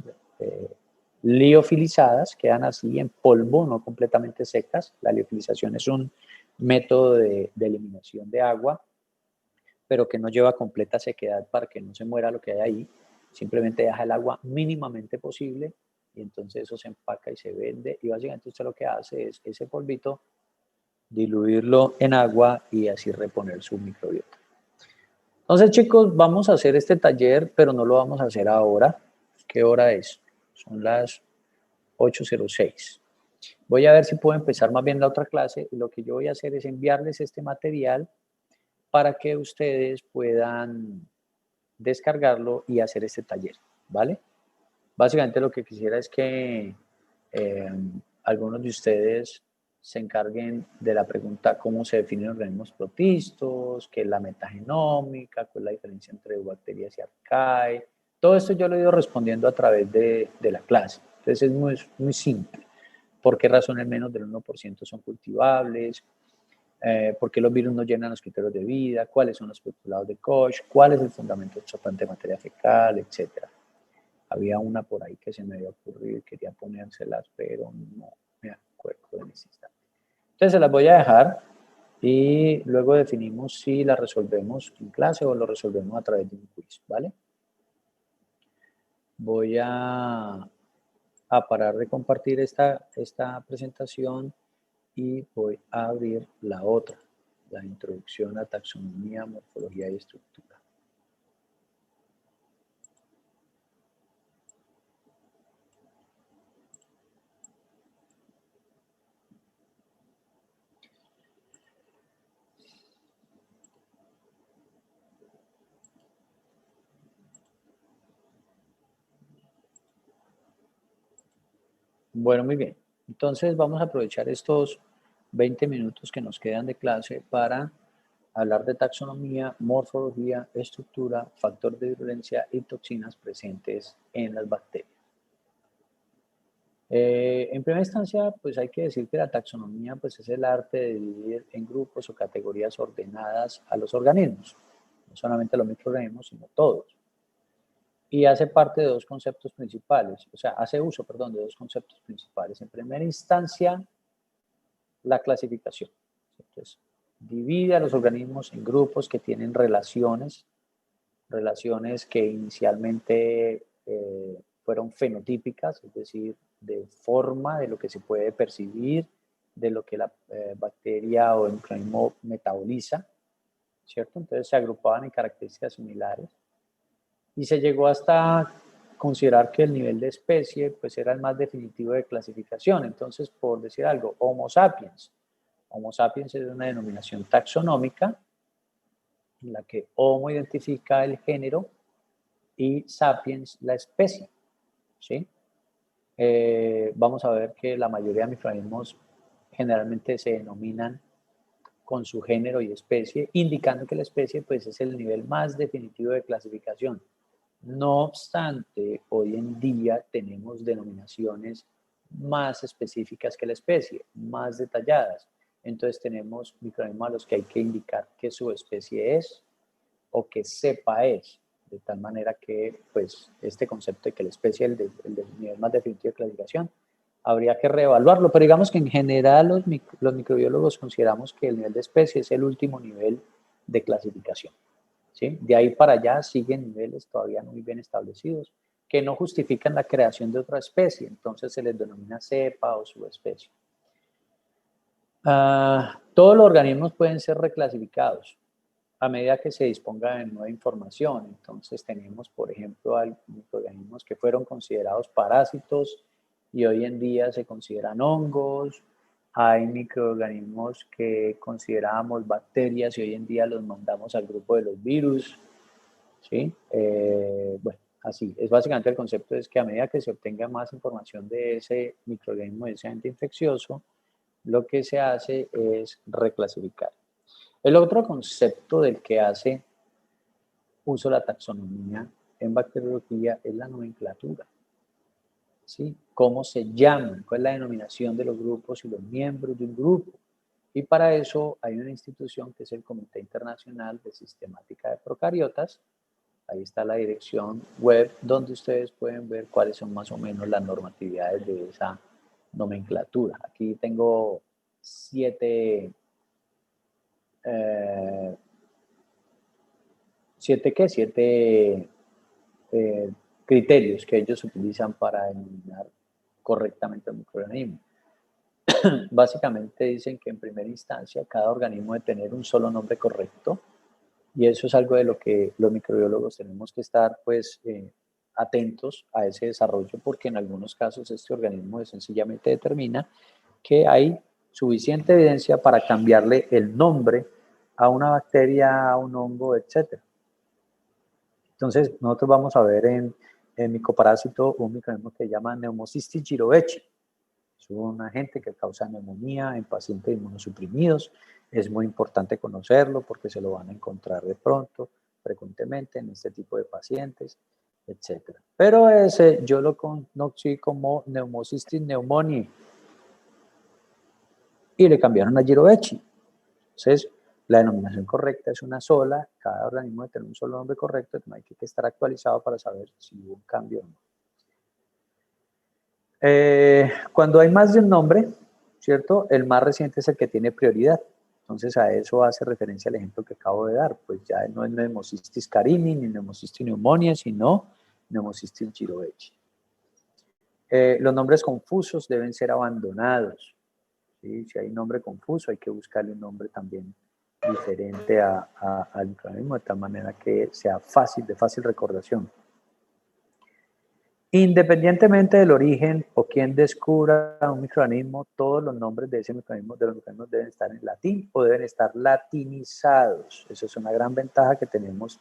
liofilizadas, quedan así en polvo, no completamente secas. La liofilización es un método de eliminación de agua, pero que no lleva completa sequedad para que no se muera lo que hay ahí. Simplemente deja el agua mínimamente posible y entonces eso se empaca y se vende. Y básicamente usted lo que hace es ese polvito diluirlo en agua y así reponer su microbiota. Entonces, chicos, vamos a hacer este taller, pero no lo vamos a hacer ahora. ¿Qué hora es? Son las 8:06. Voy a ver si puedo empezar más bien la otra clase y lo que yo voy a hacer es enviarles este material para que ustedes puedan descargarlo y hacer este taller, ¿vale? Básicamente lo que quisiera es que algunos de ustedes se encarguen de la pregunta cómo se definen organismos protistos, qué es la metagenómica, cuál es la diferencia entre bacterias y arcae. Todo esto yo lo he ido respondiendo a través de la clase. Entonces es muy simple. ¿Por qué razón el menos del 1% son cultivables? ¿Por qué los virus no llenan los criterios de vida? ¿Cuáles son los postulados de Koch? ¿Cuál es el fundamento exopante de materia fecal? Etcétera. Había una por ahí que se me había ocurrido y quería ponérselas, pero no me acuerdo en ese instante. Entonces se las voy a dejar y luego definimos si las resolvemos en clase o lo resolvemos a través de un quiz, ¿vale? Voy a parar de compartir esta presentación y voy a abrir la otra, la introducción a taxonomía, morfología y estructura. Bueno, muy bien. Entonces vamos a aprovechar estos 20 minutos que nos quedan de clase para hablar de taxonomía, morfología, estructura, factor de virulencia y toxinas presentes en las bacterias. En primera instancia, pues hay que decir que la taxonomía pues, es el arte de dividir en grupos o categorías ordenadas a los organismos. No solamente los microorganismos, sino todos. Y hace parte de dos conceptos principales, o sea, hace uso, perdón, de dos conceptos principales. En primera instancia, la clasificación. Entonces, divide a los organismos en grupos que tienen relaciones que inicialmente fueron fenotípicas, es decir, de forma de lo que se puede percibir, de lo que la bacteria o el microorganismo metaboliza, ¿cierto? Entonces se agrupaban en características similares y se llegó hasta considerar que el nivel de especie pues era el más definitivo de clasificación. Entonces, por decir algo, Homo sapiens. Homo sapiens es una denominación taxonómica en la que Homo identifica el género y sapiens la especie, ¿sí? Vamos a ver que la mayoría de microorganismos generalmente se denominan con su género y especie, indicando que la especie pues, es el nivel más definitivo de clasificación. No obstante, hoy en día tenemos denominaciones más específicas que la especie, más detalladas. Entonces tenemos microorganismos a los que hay que indicar qué su especie es o qué cepa es, de tal manera que pues, este concepto de que la especie es el nivel más definitivo de clasificación habría que reevaluarlo, pero digamos que en general los microbiólogos consideramos que el nivel de especie es el último nivel de clasificación, ¿sí? De ahí para allá siguen niveles todavía muy bien establecidos que no justifican la creación de otra especie, entonces se les denomina cepa o subespecie. Todos los organismos pueden ser reclasificados a medida que se disponga de nueva información. Entonces tenemos, por ejemplo, microorganismos que fueron considerados parásitos y hoy en día se consideran hongos. Hay microorganismos que considerábamos bacterias y hoy en día los mandamos al grupo de los virus, ¿sí? Bueno, así. Es básicamente el concepto es que a medida que se obtenga más información de ese microorganismo, de ese agente infeccioso, lo que se hace es reclasificar. El otro concepto del que hace uso la taxonomía en bacteriología es la nomenclatura. ¿Sí? ¿Cómo se llaman? ¿Cuál es la denominación de los grupos y los miembros de un grupo? Y para eso hay una institución que es el Comité Internacional de Sistemática de Procariotas. Ahí está la dirección web donde ustedes pueden ver cuáles son más o menos las normatividades de esa nomenclatura. Aquí tengo 7 criterios que ellos utilizan para denominar correctamente el microorganismo. Básicamente dicen que en primera instancia cada organismo debe tener un solo nombre correcto y eso es algo de lo que los microbiólogos tenemos que estar pues atentos a ese desarrollo porque en algunos casos este organismo sencillamente determina que hay suficiente evidencia para cambiarle el nombre a una bacteria, a un hongo, etc. Entonces, nosotros vamos a ver en micoparásito un microorganismo que se llama Pneumocystis jirovecii. Es un agente que causa neumonía en pacientes inmunosuprimidos. Es muy importante conocerlo porque se lo van a encontrar de pronto, frecuentemente en este tipo de pacientes, etc. Pero ese yo lo conocí como Pneumocystis pneumoniae y le cambiaron a jirovecii. Entonces, la denominación correcta es una sola, cada organismo debe tener un solo nombre correcto, no hay que estar actualizado para saber si hubo un cambio o no. Cuando hay más de un nombre, ¿cierto? El más reciente es el que tiene prioridad. Entonces a eso hace referencia el ejemplo que acabo de dar. Pues ya no es Pneumocystis carini ni Pneumocystis pneumoniae, sino Pneumocystis jirovecii. Los nombres confusos deben ser abandonados. ¿Sí? Si hay un nombre confuso, hay que buscarle un nombre también diferente al microorganismo, de tal manera que sea de fácil recordación. Independientemente del origen o quien descubra un microorganismo, todos los nombres de ese microorganismo, de los microorganismos deben estar en latín o deben estar latinizados. Eso es una gran ventaja que tenemos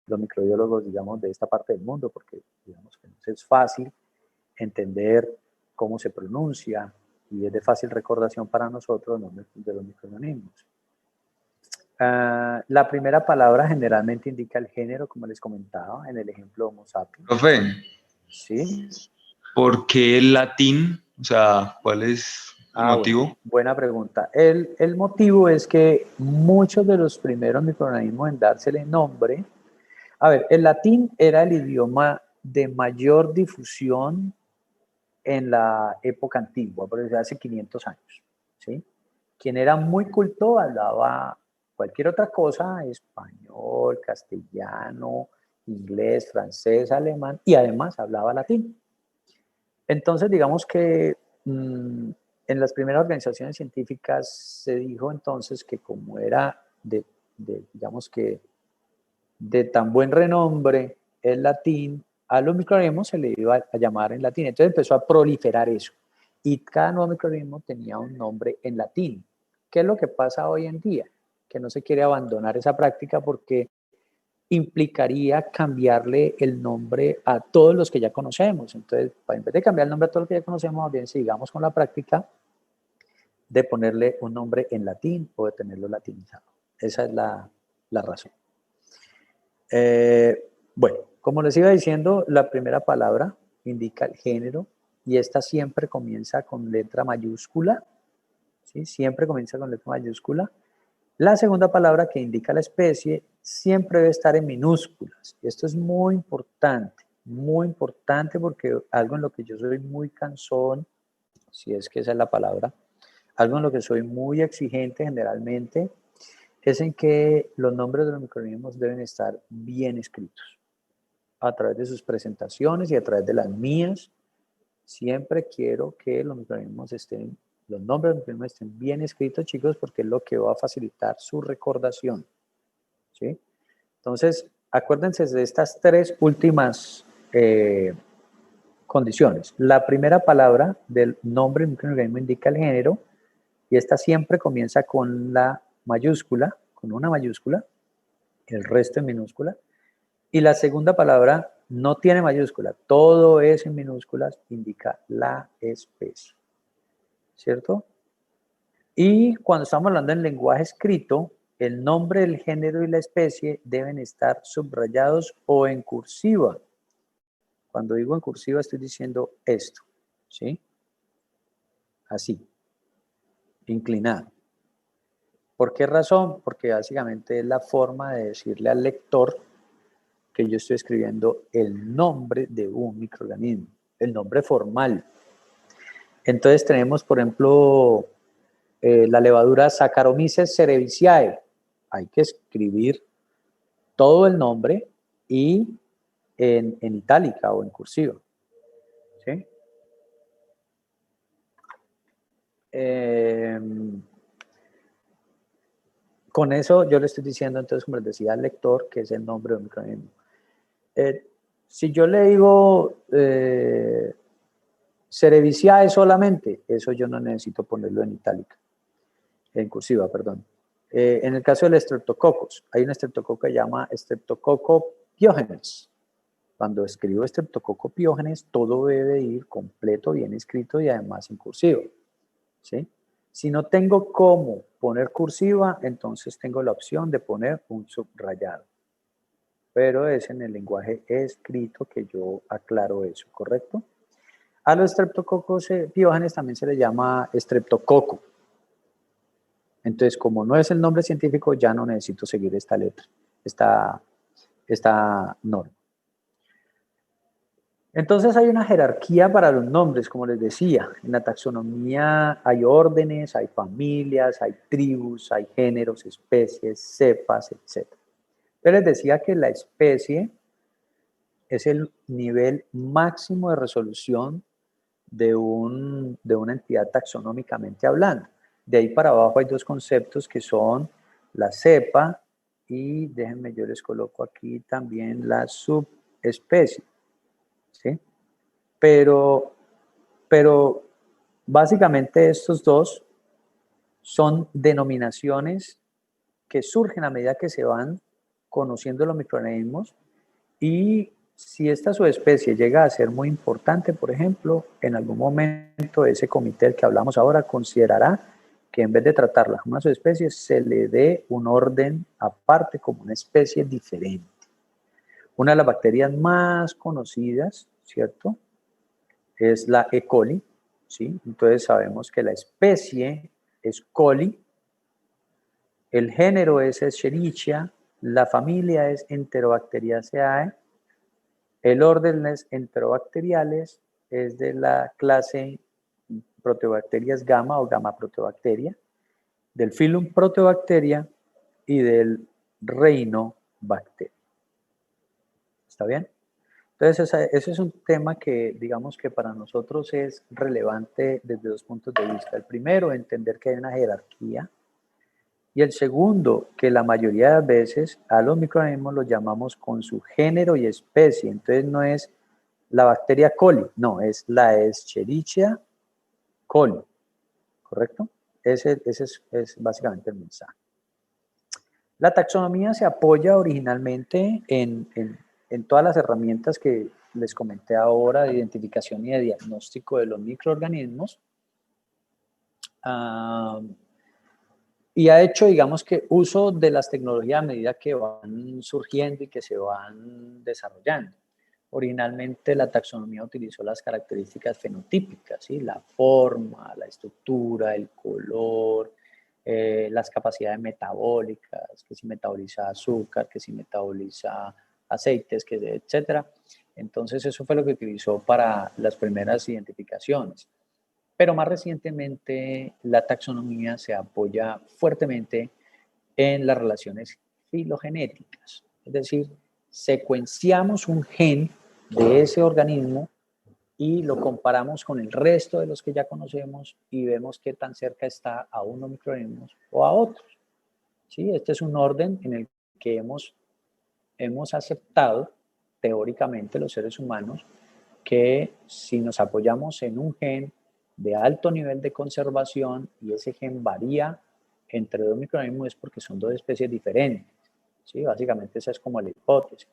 los microbiólogos, digamos, de esta parte del mundo, porque digamos que es fácil entender cómo se pronuncia y es de fácil recordación para nosotros los nombres de los microorganismos. La primera palabra generalmente indica el género, como les comentaba en el ejemplo Homo sapiens. Profe, ¿Sí? ¿por qué el latín? O sea, ¿cuál es el motivo? Bueno, buena pregunta. El motivo es que muchos de los primeros microorganismos en dársele nombre, a ver, el latín era el idioma de mayor difusión en la época antigua, por ejemplo, hace 500 años, ¿sí? Quien era muy culto hablaba cualquier otra cosa, español, castellano, inglés, francés, alemán, y además hablaba latín. Entonces, digamos que en las primeras organizaciones científicas se dijo entonces que como era digamos que de tan buen renombre el latín, a los microorganismos se le iba a llamar en latín. Entonces empezó a proliferar eso. Y cada nuevo microorganismo tenía un nombre en latín. ¿Qué es lo que pasa hoy en día? Que no se quiere abandonar esa práctica porque implicaría cambiarle el nombre a todos los que ya conocemos. Entonces, en vez de cambiar el nombre a todos los que ya conocemos, bien sigamos con la práctica de ponerle un nombre en latín o de tenerlo latinizado. Esa es la razón. Bueno, como les iba diciendo, la primera palabra indica el género y esta siempre comienza con letra mayúscula, ¿sí? Siempre comienza con letra mayúscula. La segunda palabra que indica la especie siempre debe estar en minúsculas. Y esto es muy importante porque algo en lo que yo soy muy cansón si es que esa es la palabra, algo en lo que soy muy exigente generalmente, es en que los nombres de los microorganismos deben estar bien escritos. A través de sus presentaciones y a través de las mías, siempre quiero que los microorganismos los nombres de los microorganismos estén bien escritos, chicos, porque es lo que va a facilitar su recordación. ¿Sí? Entonces, acuérdense de estas tres últimas condiciones. La primera palabra del nombre del microorganismo indica el género, y esta siempre comienza con la mayúscula, con una mayúscula, el resto en minúscula. Y la segunda palabra no tiene mayúscula, todo es en minúsculas, indica la especie, ¿cierto? Y cuando estamos hablando en lenguaje escrito, el nombre, el género y la especie deben estar subrayados o en cursiva. Cuando digo en cursiva estoy diciendo esto, ¿sí? Así, inclinado. ¿Por qué razón? Porque básicamente es la forma de decirle al lector que yo estoy escribiendo el nombre de un microorganismo, el nombre formal. Entonces tenemos, por ejemplo, la levadura Saccharomyces cerevisiae. Hay que escribir todo el nombre y en itálica o en cursiva. ¿Sí? Con eso yo le estoy diciendo, entonces, como les decía al lector, que es el nombre de un microorganismo. Si yo le digo cerevisiae solamente, eso yo no necesito ponerlo en itálica, en cursiva, perdón. En el caso del Streptococcus, hay un estreptococo que se llama Streptococcus pyogenes. Cuando escribo Streptococcus pyogenes, todo debe ir completo, bien escrito y además en cursiva. ¿Sí? Si no tengo cómo poner cursiva, entonces tengo la opción de poner un subrayado. Pero es en el lenguaje escrito que yo aclaro eso, ¿correcto? A los Streptococcus pyogenes también se le llama estreptococo. Entonces, como no es el nombre científico, ya no necesito seguir esta letra, esta norma. Entonces hay una jerarquía para los nombres, como les decía. En la taxonomía hay órdenes, hay familias, hay tribus, hay géneros, especies, cepas, etc. Yo les decía que la especie es el nivel máximo de resolución de una entidad taxonómicamente hablando. De ahí para abajo hay dos conceptos que son la cepa y, déjenme, yo les coloco aquí también la subespecie. ¿Sí? Pero básicamente estos dos son denominaciones que surgen a medida que se van conociendo los microorganismos, y si esta subespecie llega a ser muy importante, por ejemplo, en algún momento ese comité del que hablamos ahora considerará que en vez de tratarla como una subespecie, se le dé un orden aparte como una especie diferente. Una de las bacterias más conocidas, ¿cierto?, es la E. coli, ¿sí? Entonces sabemos que la especie es coli, el género es Escherichia, la familia es Enterobacteriaceae, el orden es Enterobacteriales, es de la clase Proteobacterias gamma o gamma proteobacteria, del filum Proteobacteria y del reino Bacteria. ¿Está bien? Entonces, ese es un tema que, digamos que para nosotros es relevante desde dos puntos de vista. El primero, entender que hay una jerarquía. Y el segundo, que la mayoría de las veces a los microorganismos los llamamos con su género y especie. Entonces, no es la bacteria coli, no, es la Escherichia coli. ¿Correcto? Ese es básicamente el mensaje. La taxonomía se apoya originalmente en todas las herramientas que les comenté ahora de identificación y de diagnóstico de los microorganismos. Y ha hecho, digamos que, uso de las tecnologías a medida que van surgiendo y que se van desarrollando. Originalmente la taxonomía utilizó las características fenotípicas, ¿sí? La forma, la estructura, el color, las capacidades metabólicas, que si metaboliza azúcar, que si metaboliza aceites, etc. Entonces eso fue lo que utilizó para las primeras identificaciones. Pero más recientemente la taxonomía se apoya fuertemente en las relaciones filogenéticas. Es decir, secuenciamos un gen de ese organismo y lo comparamos con el resto de los que ya conocemos y vemos qué tan cerca está a unos microorganismos o a otros. ¿Sí? Este es un orden en el que hemos aceptado teóricamente los seres humanos que si nos apoyamos en un gen de alto nivel de conservación y ese gen varía entre dos microorganismos es porque son dos especies diferentes. ¿Sí? Básicamente esa es como la hipótesis.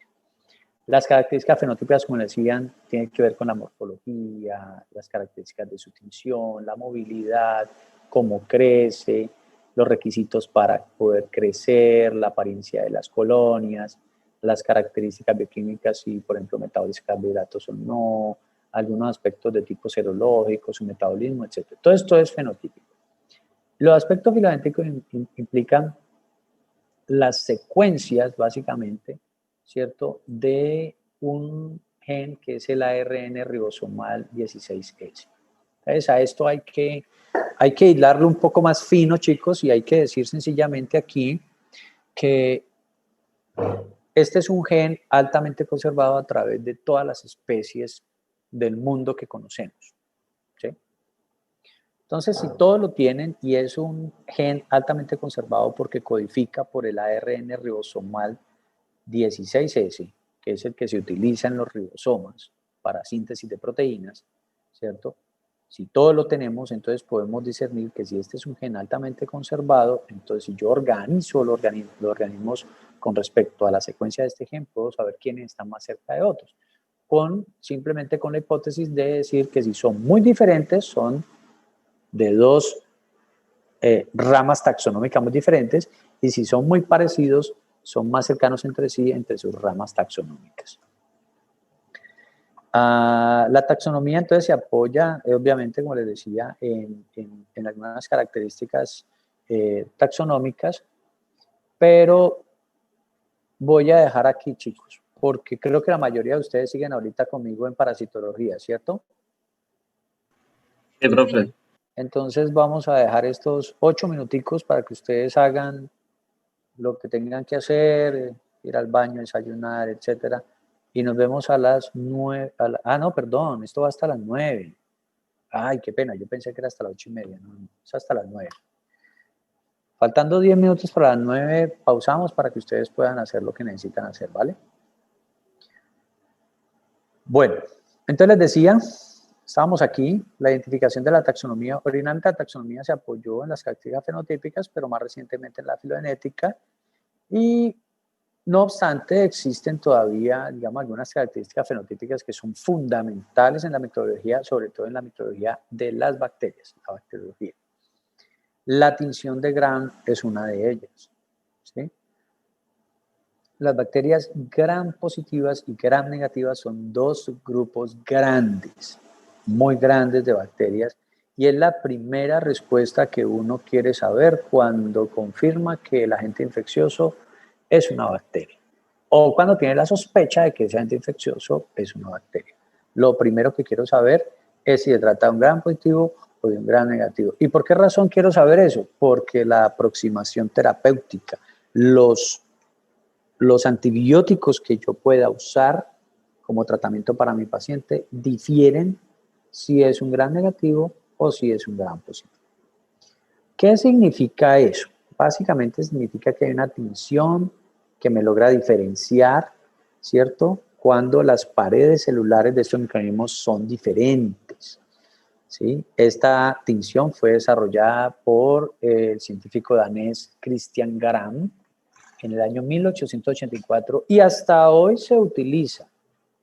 Las características fenotípicas, como decían, tienen que ver con la morfología, las características de su tinción, la movilidad, cómo crece, los requisitos para poder crecer, la apariencia de las colonias, las características bioquímicas, si por ejemplo metaboliza carbohidratos o no, algunos aspectos de tipo serológico, su metabolismo, etc. Todo esto es fenotípico. Los aspectos filogenéticos implican las secuencias, básicamente, ¿cierto?, de un gen que es el ARN ribosomal 16S. Entonces, a esto hay que hilarlo un poco más fino, chicos, y hay que decir sencillamente aquí que este es un gen altamente conservado a través de todas las especies del mundo que conocemos. ¿Sí? Entonces, si todos lo tienen y es un gen altamente conservado porque codifica por el ARN ribosomal 16S, que es el que se utiliza en los ribosomas para síntesis de proteínas, ¿cierto? Si todos lo tenemos, entonces podemos discernir que si este es un gen altamente conservado, entonces si yo organizo los organismos con respecto a la secuencia de este gen, puedo saber quiénes están más cerca de otros. Simplemente con la hipótesis de decir que si son muy diferentes, son de dos ramas taxonómicas muy diferentes, y si son muy parecidos, son más cercanos entre sí, entre sus ramas taxonómicas. La taxonomía entonces se apoya, obviamente, como les decía, en algunas características taxonómicas, pero voy a dejar aquí, chicos, porque creo que la mayoría de ustedes siguen ahorita conmigo en parasitología, ¿cierto? Sí, profe. Entonces vamos a dejar estos 8 minuticos para que ustedes hagan lo que tengan que hacer, ir al baño, desayunar, etcétera. Y nos vemos a las 9. No, perdón, esto va hasta las 9. Ay, qué pena, yo pensé que era hasta las 8:30. No, es hasta las 9. Faltando 10 minutos para las 9, pausamos para que ustedes puedan hacer lo que necesitan hacer, ¿vale? Bueno, entonces les decía, estábamos aquí, la identificación de la taxonomía. Originalmente la taxonomía se apoyó en las características fenotípicas, pero más recientemente en la filogenética. Y no obstante, existen todavía, digamos, algunas características fenotípicas que son fundamentales en la microbiología, sobre todo en la microbiología de las bacterias, la bacteriología. La tinción de Gram es una de ellas, ¿sí? Las bacterias gram positivas y gram negativas son dos grupos grandes, muy grandes de bacterias, y es la primera respuesta que uno quiere saber cuando confirma que el agente infeccioso es una bacteria, o cuando tiene la sospecha de que ese agente infeccioso es una bacteria. Lo primero que quiero saber es si se trata de un gram positivo o de un gram negativo. ¿Y por qué razón quiero saber eso? Porque la aproximación terapéutica, los antibióticos que yo pueda usar como tratamiento para mi paciente difieren si es un gram negativo o si es un gram positivo. ¿Qué significa eso? Básicamente significa que hay una tinción que me logra diferenciar, ¿cierto?, cuando las paredes celulares de estos microorganismos son diferentes, ¿sí? Esta tinción fue desarrollada por el científico danés Christian Gram en el año 1884 y hasta hoy se utiliza,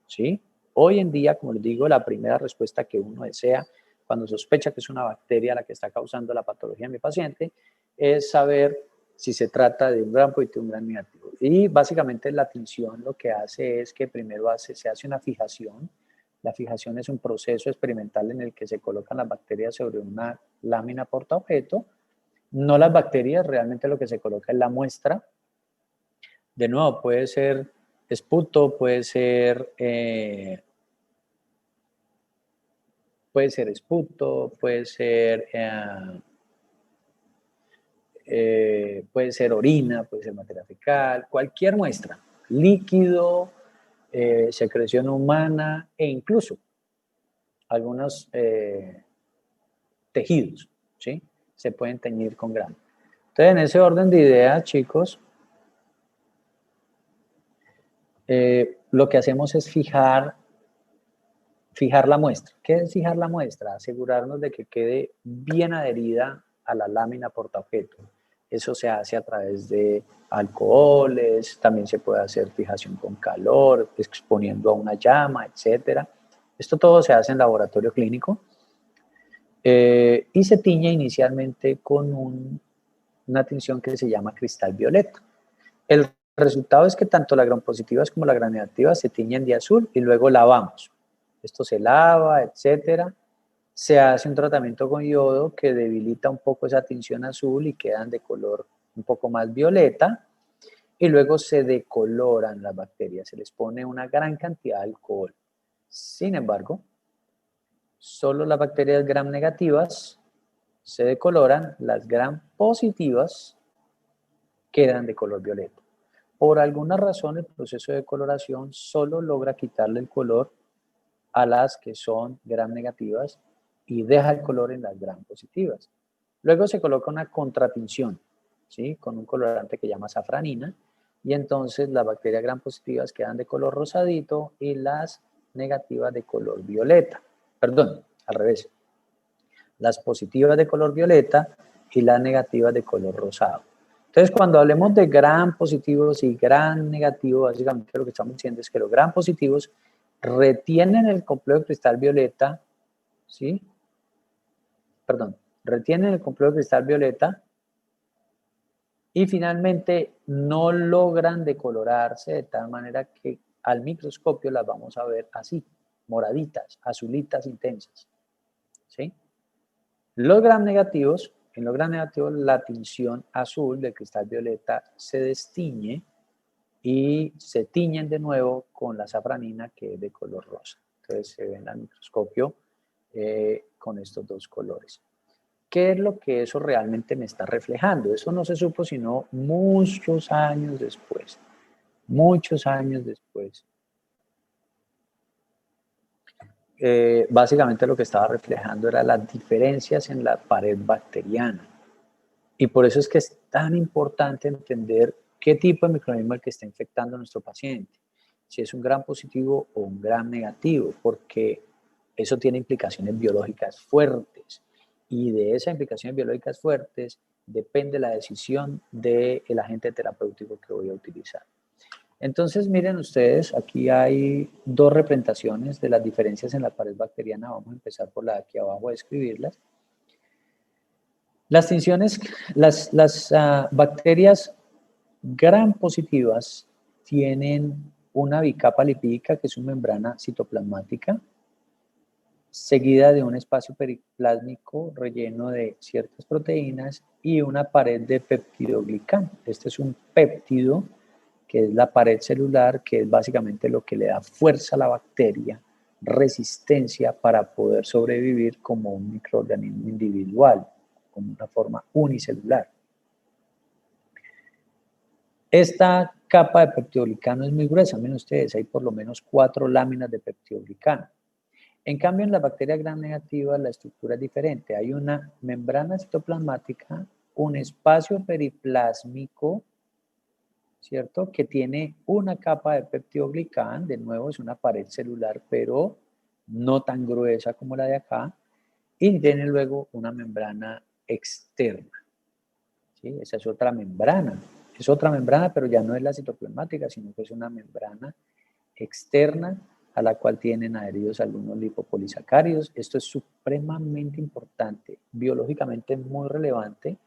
¿sí? Hoy en día, como les digo, la primera respuesta que uno desea cuando sospecha que es una bacteria la que está causando la patología de mi paciente es saber si se trata de un gram positivo o un gram negativo. Y básicamente la tinción lo que hace es que primero se hace una fijación. La fijación es un proceso experimental en el que se colocan las bacterias sobre una lámina portaobjeto. No las bacterias, realmente lo que se coloca es la muestra. De nuevo, puede ser esputo, puede ser puede ser esputo, puede ser orina, puede ser materia fecal, cualquier muestra, líquido, secreción humana e incluso algunos tejidos, ¿sí? Se pueden teñir con grano. Entonces, en ese orden de ideas, chicos, lo que hacemos es fijar la muestra. ¿Qué es fijar la muestra? Asegurarnos de que quede bien adherida a la lámina portaobjeto. Eso se hace a través de alcoholes, también se puede hacer fijación con calor, exponiendo a una llama, etc. Esto todo se hace en laboratorio clínico y se tiñe inicialmente con una tinción que se llama cristal violeta. El resultado es que tanto las gram positivas como las gram negativas se tiñen de azul y luego lavamos. Esto se lava, etcétera. Se hace un tratamiento con yodo que debilita un poco esa tinción azul y quedan de color un poco más violeta. Y luego se decoloran las bacterias, se les pone una gran cantidad de alcohol. Sin embargo, solo las bacterias gram negativas se decoloran, las gram positivas quedan de color violeta. Por alguna razón, el proceso de coloración solo logra quitarle el color a las que son gram negativas y deja el color en las gram positivas. Luego se coloca una contratinción, ¿sí? Con un colorante que llama safranina, y entonces las bacterias gram positivas quedan de color rosadito y las negativas de color violeta. Perdón, al revés. Las positivas de color violeta y las negativas de color rosado. Entonces, cuando hablemos de gram positivos y gram negativos, básicamente lo que estamos diciendo es que los gram positivos retienen el complejo de cristal violeta, ¿sí? Perdón, retienen el complejo de cristal violeta y finalmente no logran decolorarse de tal manera que al microscopio las vamos a ver así, moraditas, azulitas intensas, ¿sí? Los gram negativos, en los gram negativos la tinción azul del cristal violeta se destiñe y se tiñen de nuevo con la safranina que es de color rosa. Entonces se ven al microscopio con estos dos colores. ¿Qué es lo que eso realmente me está reflejando? Eso no se supo sino muchos años después. Muchos años después. Básicamente lo que estaba reflejando era las diferencias en la pared bacteriana. Y por eso es que es tan importante entender qué tipo de microorganismo es el que está infectando a nuestro paciente. Si es un gram positivo o un gram negativo, porque eso tiene implicaciones biológicas fuertes. Y de esas implicaciones biológicas fuertes depende la decisión del agente terapéutico que voy a utilizar. Entonces, miren ustedes, aquí hay dos representaciones de las diferencias en la pared bacteriana. Vamos a empezar por la de aquí abajo a describirlas. Las tinciones, las bacterias gram positivas tienen una bicapa lipídica que es una membrana citoplasmática, seguida de un espacio periplásmico relleno de ciertas proteínas y una pared de peptidoglicán. Este es un péptido que es la pared celular, que es básicamente lo que le da fuerza a la bacteria, resistencia para poder sobrevivir como un microorganismo individual, como una forma unicelular. Esta capa de peptidoglicano es muy gruesa, miren ustedes, hay por lo menos 4 láminas de peptidoglicano. En cambio, en las bacterias gram negativas la estructura es diferente. Hay una membrana citoplasmática, un espacio periplásmico, ¿cierto? Que tiene una capa de peptidoglicán, de nuevo es una pared celular, pero no tan gruesa como la de acá, y tiene luego una membrana externa. ¿Sí? Esa es otra membrana. Es otra membrana, pero ya no es la citoplasmática, sino que es una membrana externa a la cual tienen adheridos algunos lipopolisacáridos. Esto es supremamente importante, biológicamente muy relevante,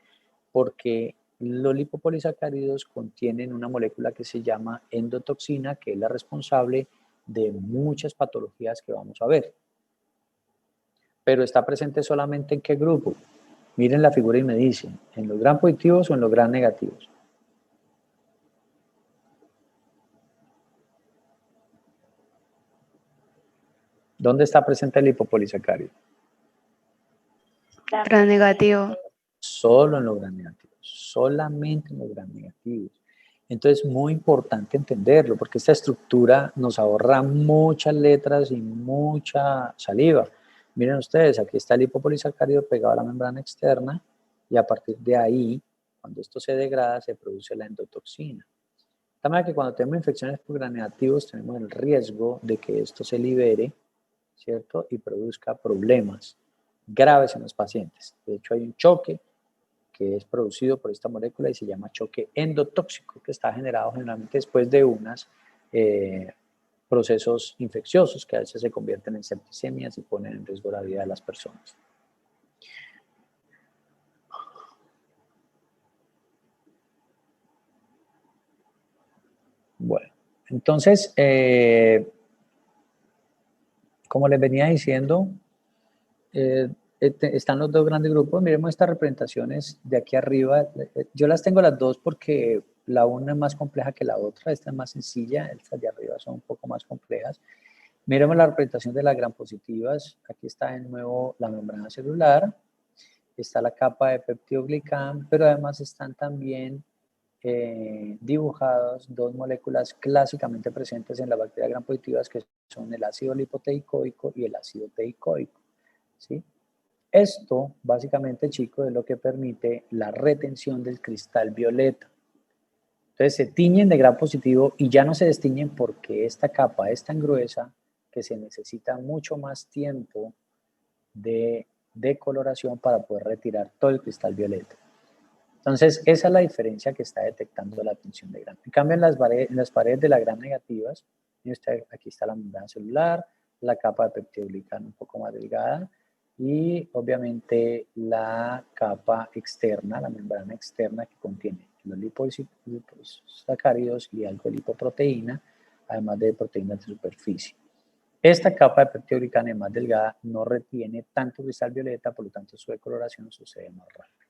porque los lipopolisacáridos contienen una molécula que se llama endotoxina, que es la responsable de muchas patologías que vamos a ver. Pero está presente solamente ¿en qué grupo? Miren la figura y me dicen, ¿en los gram positivos o en los gram negativos? ¿Dónde está presente el lipopolisacárido? Gran negativo. Solo en los gram negativos, solamente en los gram negativos. Entonces, muy importante entenderlo, porque esta estructura nos ahorra muchas letras y mucha saliva. Miren ustedes, aquí está el lipopolisacárido pegado a la membrana externa y a partir de ahí, cuando esto se degrada, se produce la endotoxina. De manera que cuando tenemos infecciones por gram negativos, tenemos el riesgo de que esto se libere, ¿cierto? Y produzca problemas graves en los pacientes. De hecho, hay un choque que es producido por esta molécula y se llama choque endotóxico, que está generado generalmente después de unos procesos infecciosos que a veces se convierten en septicemias y ponen en riesgo la vida de las personas. Bueno, entonces, como les venía diciendo, están los dos grandes grupos. Miremos estas representaciones de aquí arriba. Yo las tengo las dos porque la una es más compleja que la otra. Esta es más sencilla, estas de arriba son un poco más complejas. Miremos la representación de las gram positivas. Aquí está de nuevo la membrana celular. Está la capa de peptidoglicán, pero además están también dibujadas dos moléculas clásicamente presentes en las bacterias gram positivas, que son el ácido lipoteicoico y el ácido teicoico, ¿sí? Esto, básicamente, chicos, es lo que permite la retención del cristal violeta. Entonces, se tiñen de gram positivo y ya no se destiñen porque esta capa es tan gruesa que se necesita mucho más tiempo de decoloración para poder retirar todo el cristal violeta. Entonces, esa es la diferencia que está detectando la tinción de gram. En cambio, en las paredes de las gram negativas, aquí está la membrana celular, la capa de peptidoglicano un poco más delgada y obviamente la capa externa, la membrana externa que contiene los liposacáridos y algo de lipoproteína, además de proteínas de superficie. Esta capa de peptidoglicano es más delgada, no retiene tanto cristal violeta, por lo tanto su decoloración sucede más rápido.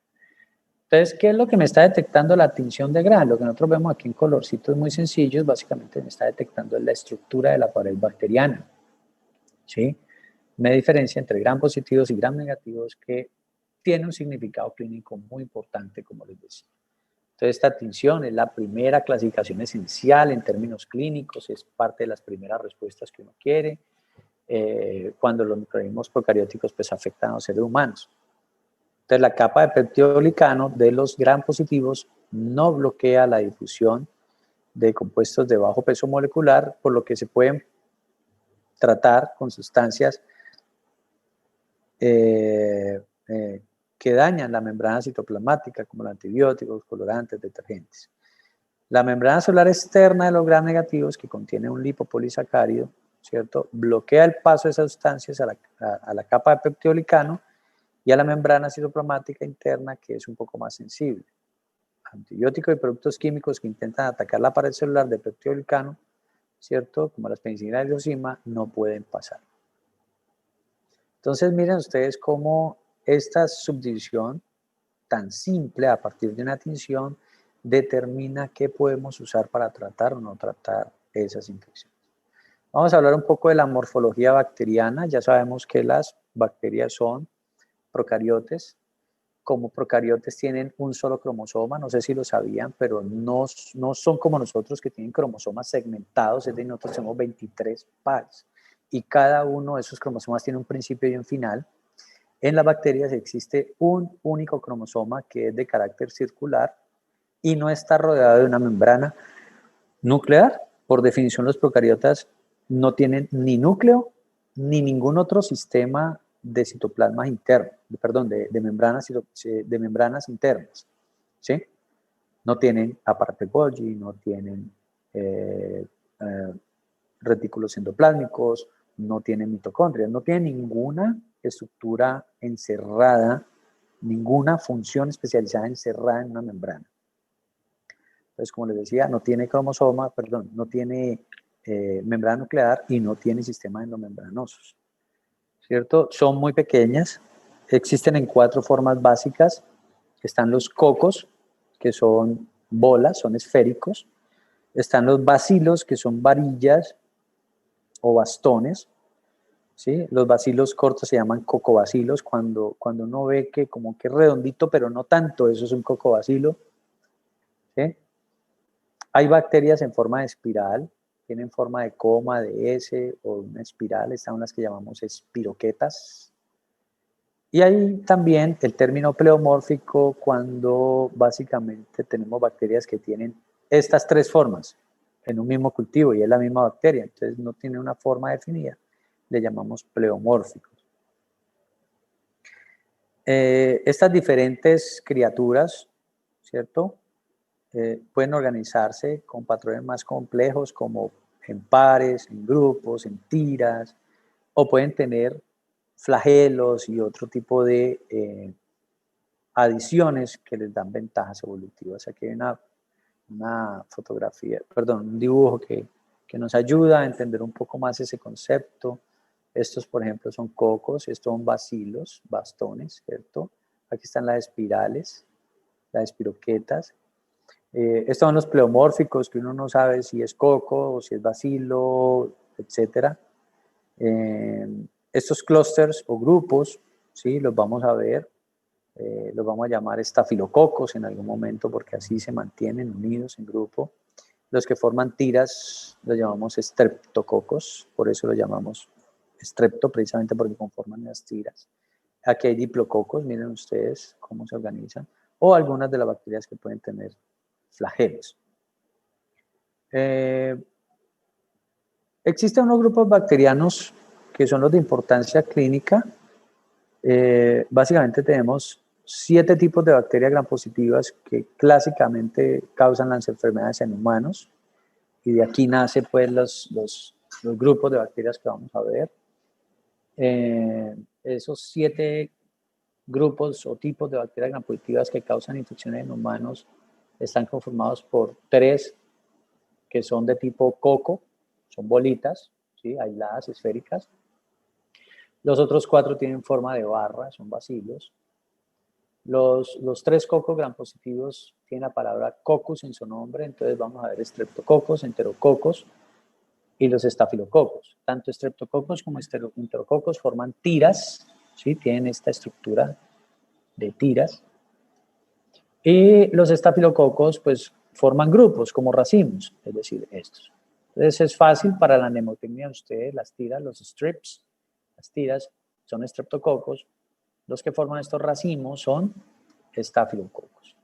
Entonces, ¿qué es lo que me está detectando la tinción de gram? Lo que nosotros vemos aquí en colorcitos muy sencillos, básicamente me está detectando la estructura de la pared bacteriana, ¿sí? Una diferencia entre gram positivos y gram negativos que tiene un significado clínico muy importante, como les decía. Entonces, esta tinción es la primera clasificación esencial en términos clínicos, es parte de las primeras respuestas que uno quiere cuando los microorganismos procarióticos pues, afectan a los seres humanos. Entonces, la capa de peptidoglicano de los gram positivos no bloquea la difusión de compuestos de bajo peso molecular, por lo que se pueden tratar con sustancias que dañan la membrana citoplasmática, como los antibióticos, colorantes, detergentes. La membrana celular externa de los gram negativos, que contiene un lipopolisacárido, ¿cierto?, bloquea el paso de esas sustancias a la capa de peptidoglicano y a la membrana citoplasmática interna, que es un poco más sensible. Antibióticos y productos químicos que intentan atacar la pared celular de peptidoglicano, ¿cierto?, como las penicilinas y la leucima, no pueden pasar. Entonces, miren ustedes cómo esta subdivisión tan simple a partir de una tinción determina qué podemos usar para tratar o no tratar esas infecciones. Vamos a hablar un poco de la morfología bacteriana. Ya sabemos que las bacterias son procariotes. Como procariotes tienen un solo cromosoma, no sé si lo sabían, pero no son como nosotros que tienen cromosomas segmentados, es decir, nosotros tenemos 23 pares y cada uno de esos cromosomas tiene un principio y un final. En las bacterias existe un único cromosoma que es de carácter circular y no está rodeado de una membrana nuclear. Por definición, los procariotas no tienen ni núcleo ni ningún otro sistema de citoplasma interno, de membranas internas, ¿sí? No tienen aparato Golgi, no tienen retículos endoplásmicos, no tienen mitocondrias, no tienen ninguna estructura encerrada, ninguna función especializada encerrada en una membrana. Entonces, como les decía, no tiene cromosoma, no tiene membrana nuclear y no tiene sistemas endomembranosos, ¿cierto? Son muy pequeñas, existen en 4 formas básicas. Están los cocos, que son bolas, son esféricos. Están los bacilos, que son varillas o bastones. ¿sí? Los bacilos cortos se llaman cocobacilos, cuando uno ve que como que es redondito, pero no tanto, eso es un cocobacilo, ¿sí? Hay bacterias en forma de espiral, tienen forma de coma, de S o una espiral, están unas que llamamos espiroquetas. Y hay también el término pleomórfico cuando básicamente tenemos bacterias que tienen estas tres formas en un mismo cultivo y es la misma bacteria, entonces no tiene una forma definida, le llamamos pleomórficos. Estas diferentes criaturas, ¿cierto? Pueden organizarse con patrones más complejos como en pares, en grupos, en tiras, o pueden tener flagelos y otro tipo de adiciones que les dan ventajas evolutivas. Aquí hay una fotografía, perdón, un dibujo que nos ayuda a entender un poco más ese concepto. Estos, por ejemplo, son cocos, estos son bacilos, bastones, ¿cierto? Aquí están las espirales, las espiroquetas. Estos son los pleomórficos, que uno no sabe si es coco o si es bacilo, etc. Estos clústeres o grupos, ¿sí? Los vamos a ver, los vamos a llamar estafilococos en algún momento porque así se mantienen unidos en grupo. Los que forman tiras los llamamos streptococos, por eso los llamamos strepto, precisamente porque conforman las tiras. Aquí hay diplococos, miren ustedes cómo se organizan, o algunas de las bacterias que pueden tener flagelos. Existen unos grupos bacterianos que son los de importancia clínica. Básicamente tenemos 7 tipos de bacterias gram positivas que clásicamente causan las enfermedades en humanos y de aquí nace pues los grupos de bacterias que vamos a ver. Esos 7 grupos o tipos de bacterias gram positivas que causan infecciones en humanos están conformados por 3 que son de tipo coco, son bolitas, ¿sí? Aisladas, esféricas. Los otros 4 tienen forma de barra, son bacilos. Los 3 cocos gram positivos tienen la palabra coccus en su nombre, entonces vamos a ver streptococos, enterococos y los estafilococos. Tanto streptococos como enterococos forman tiras, ¿sí? Tienen esta estructura de tiras. Y los estafilococos pues forman grupos como racimos, es decir, estos. Entonces es fácil para la mnemotecnia de ustedes, las tiras, los strips, las tiras son streptococos, los que forman estos racimos son estafilococos.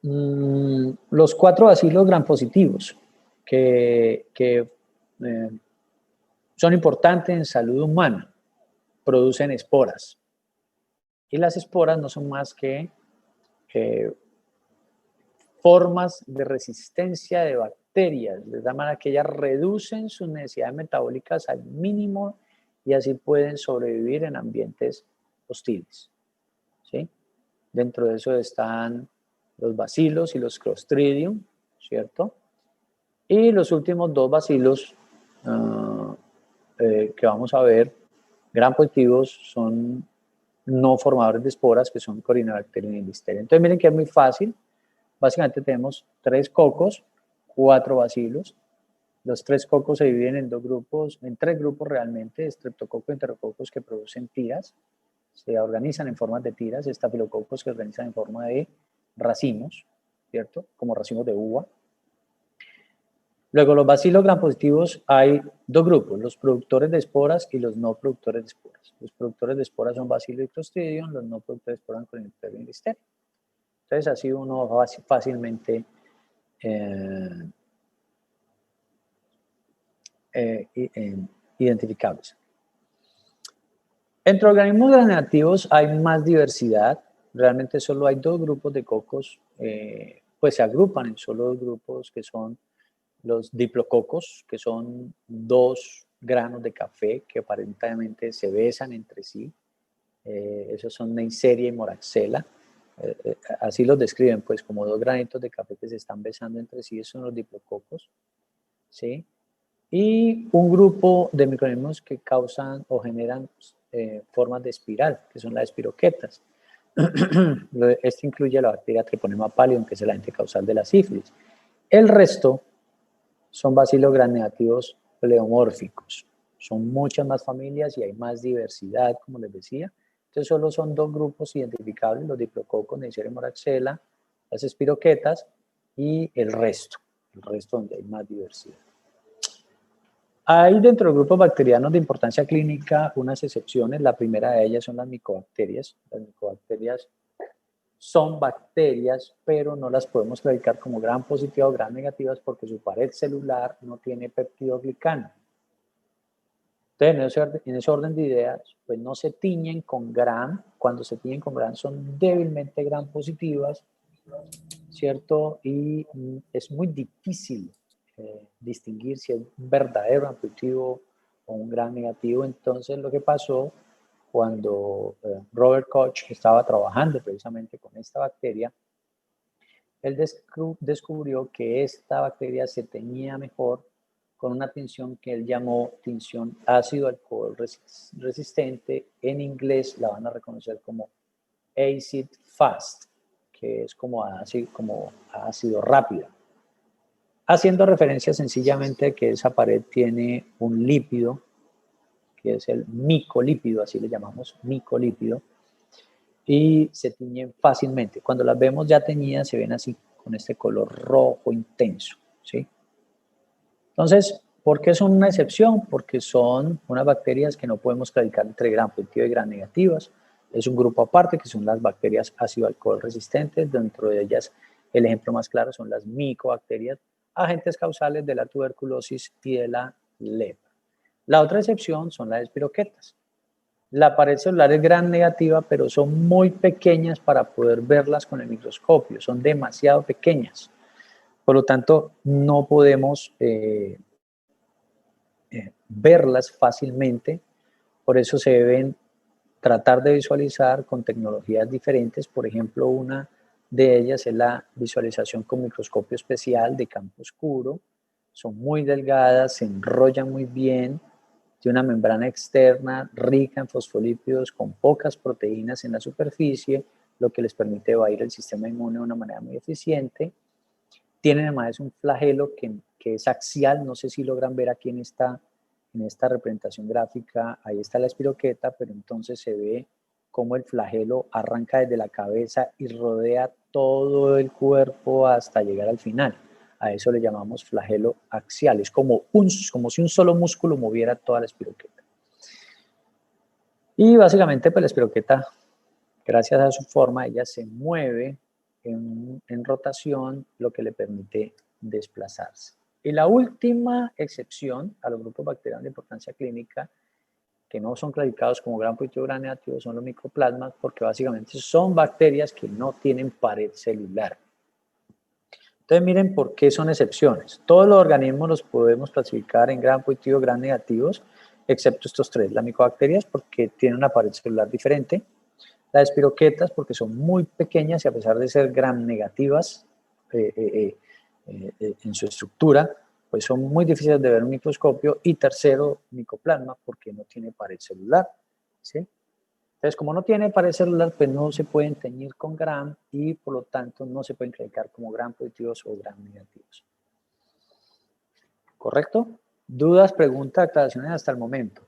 Los 4 bacilos gram positivos que son importantes en salud humana, producen esporas. Y las esporas no son más que formas de resistencia de bacterias, de tal manera que ellas reducen sus necesidades metabólicas al mínimo y así pueden sobrevivir en ambientes hostiles, ¿sí? Dentro de eso están los bacilos y los Clostridium, ¿cierto? Y los últimos 2 bacilos que vamos a ver, gram positivos, son no formadores de esporas, que son Corynebacterium y Listeria. Entonces miren que es muy fácil. Básicamente tenemos 3 cocos, 4 bacilos. Los 3 cocos se dividen en 2 grupos, en 3 grupos realmente, streptococos y enterococos que producen tiras, se organizan en formas de tiras, estafilococos que se organizan en forma de racimos, ¿cierto? Como racimos de uva. Luego los bacilos gram positivos hay 2 grupos, los productores de esporas y los no productores de esporas. Los productores de esporas son bacilo y clostridium, los no productores de esporas son Corynebacterium y Listeria. Entonces así uno va fácilmente identificables. Entre organismos gram negativos hay más diversidad. Realmente solo hay 2 grupos de cocos, pues se agrupan en solo 2 grupos que son los diplococos, que son 2 granos de café que aparentemente se besan entre sí. Esos son Neisseria y Moraxella. Así los describen, pues, como 2 granitos de café que se están besando entre sí, esos son los diplococos, ¿sí? Y un grupo de microorganismos que causan o generan formas de espiral, que son las espiroquetas. Este incluye la bacteria Treponema pallidum, que es el agente causal de la sífilis. El resto son bacilos gram negativos pleomórficos, Son muchas más familias y hay más diversidad, como les decía. Entonces solo son 2 grupos identificables, los diplococos, Neisseria moraxella, las espiroquetas y el resto donde hay más diversidad. Hay dentro de grupos bacterianos de importancia clínica unas excepciones. La primera de ellas son las micobacterias. Las micobacterias son bacterias, pero no las podemos clasificar como gram positivas o gram negativas porque su pared celular no tiene peptidoglicano. Entonces, en ese orden de ideas, pues no se tiñen con gram. Cuando se tiñen con gram son débilmente gram positivas, ¿cierto? Y es muy difícil distinguir si es un verdadero gram positivo o un gram negativo. Entonces, lo que pasó cuando Robert Koch estaba trabajando precisamente con esta bacteria, él descubrió que esta bacteria se teñía mejor con una tinción que él llamó tinción ácido alcohol resistente. En inglés la van a reconocer como acid fast, que es como ácido rápido, haciendo referencia sencillamente a que esa pared tiene un lípido, que es el micolípido, así le llamamos, micolípido, y se tiñen fácilmente. Cuando las vemos ya teñidas se ven así, con este color rojo intenso, ¿sí? Entonces, ¿por qué son una excepción? Porque son unas bacterias que no podemos clasificar entre gram positivas y gram negativas. Es un grupo aparte que son las bacterias ácido alcohol resistentes. Dentro de ellas, el ejemplo más claro son las micobacterias, agentes causales de la tuberculosis y de la lepra. La otra excepción son las espiroquetas. La pared celular es gram negativa, pero son muy pequeñas para poder verlas con el microscopio. Son demasiado pequeñas. Por lo tanto, no podemos verlas fácilmente. Por eso se deben tratar de visualizar con tecnologías diferentes. Por ejemplo, una de ellas es la visualización con microscopio especial de campo oscuro. Son muy delgadas, se enrollan muy bien, tiene una membrana externa rica en fosfolípidos con pocas proteínas en la superficie, lo que les permite evadir el sistema inmune de una manera muy eficiente. Tienen además un flagelo que es axial, no sé si logran ver aquí en esta representación gráfica, ahí está la espiroqueta, pero entonces se ve cómo el flagelo arranca desde la cabeza y rodea todo el cuerpo hasta llegar al final. A eso le llamamos flagelo axial, es como si un solo músculo moviera toda la espiroqueta. Y básicamente pues la espiroqueta, gracias a su forma, ella se mueve en rotación, lo que le permite desplazarse. Y la última excepción a los grupos bacterianos de importancia clínica, que no son clasificados como gram positivo o gram negativo, son los micoplasmas, porque básicamente son bacterias que no tienen pared celular. Entonces miren por qué son excepciones. Todos los organismos los podemos clasificar en gram positivo o gram negativos, excepto estos 3. Las micobacterias porque tienen una pared celular diferente. Las espiroquetas porque son muy pequeñas y a pesar de ser gram negativas en su estructura, pues son muy difíciles de ver en un microscopio. Y tercero, micoplasma porque no tiene pared celular, ¿sí? Entonces, como no tiene pared celular, pues no se pueden teñir con gram y por lo tanto no se pueden clasificar como gram positivos o gram negativos. ¿Correcto? ¿Dudas, preguntas, aclaraciones hasta el momento?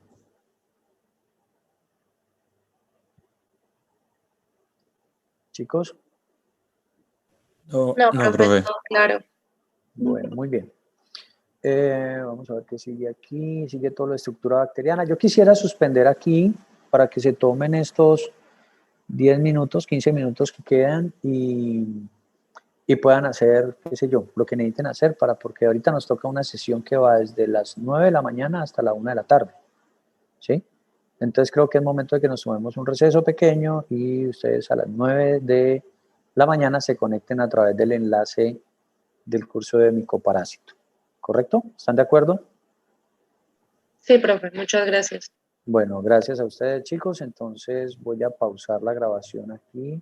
Chicos. No, profe, todo claro. Bueno, muy bien. Vamos a ver qué sigue aquí. Sigue toda la estructura bacteriana. Yo quisiera suspender aquí para que se tomen estos 10 minutos, 15 minutos que quedan y puedan hacer, qué sé yo, lo que necesiten hacer porque ahorita nos toca una sesión que va desde las 9 de la mañana hasta la 1 de la tarde. ¿Sí? Entonces creo que es momento de que nos tomemos un receso pequeño y ustedes a las 9 de la mañana se conecten a través del enlace del curso de micoparásito. ¿Correcto? ¿Están de acuerdo? Sí, profe, muchas gracias. Bueno, gracias a ustedes, chicos. Entonces voy a pausar la grabación aquí.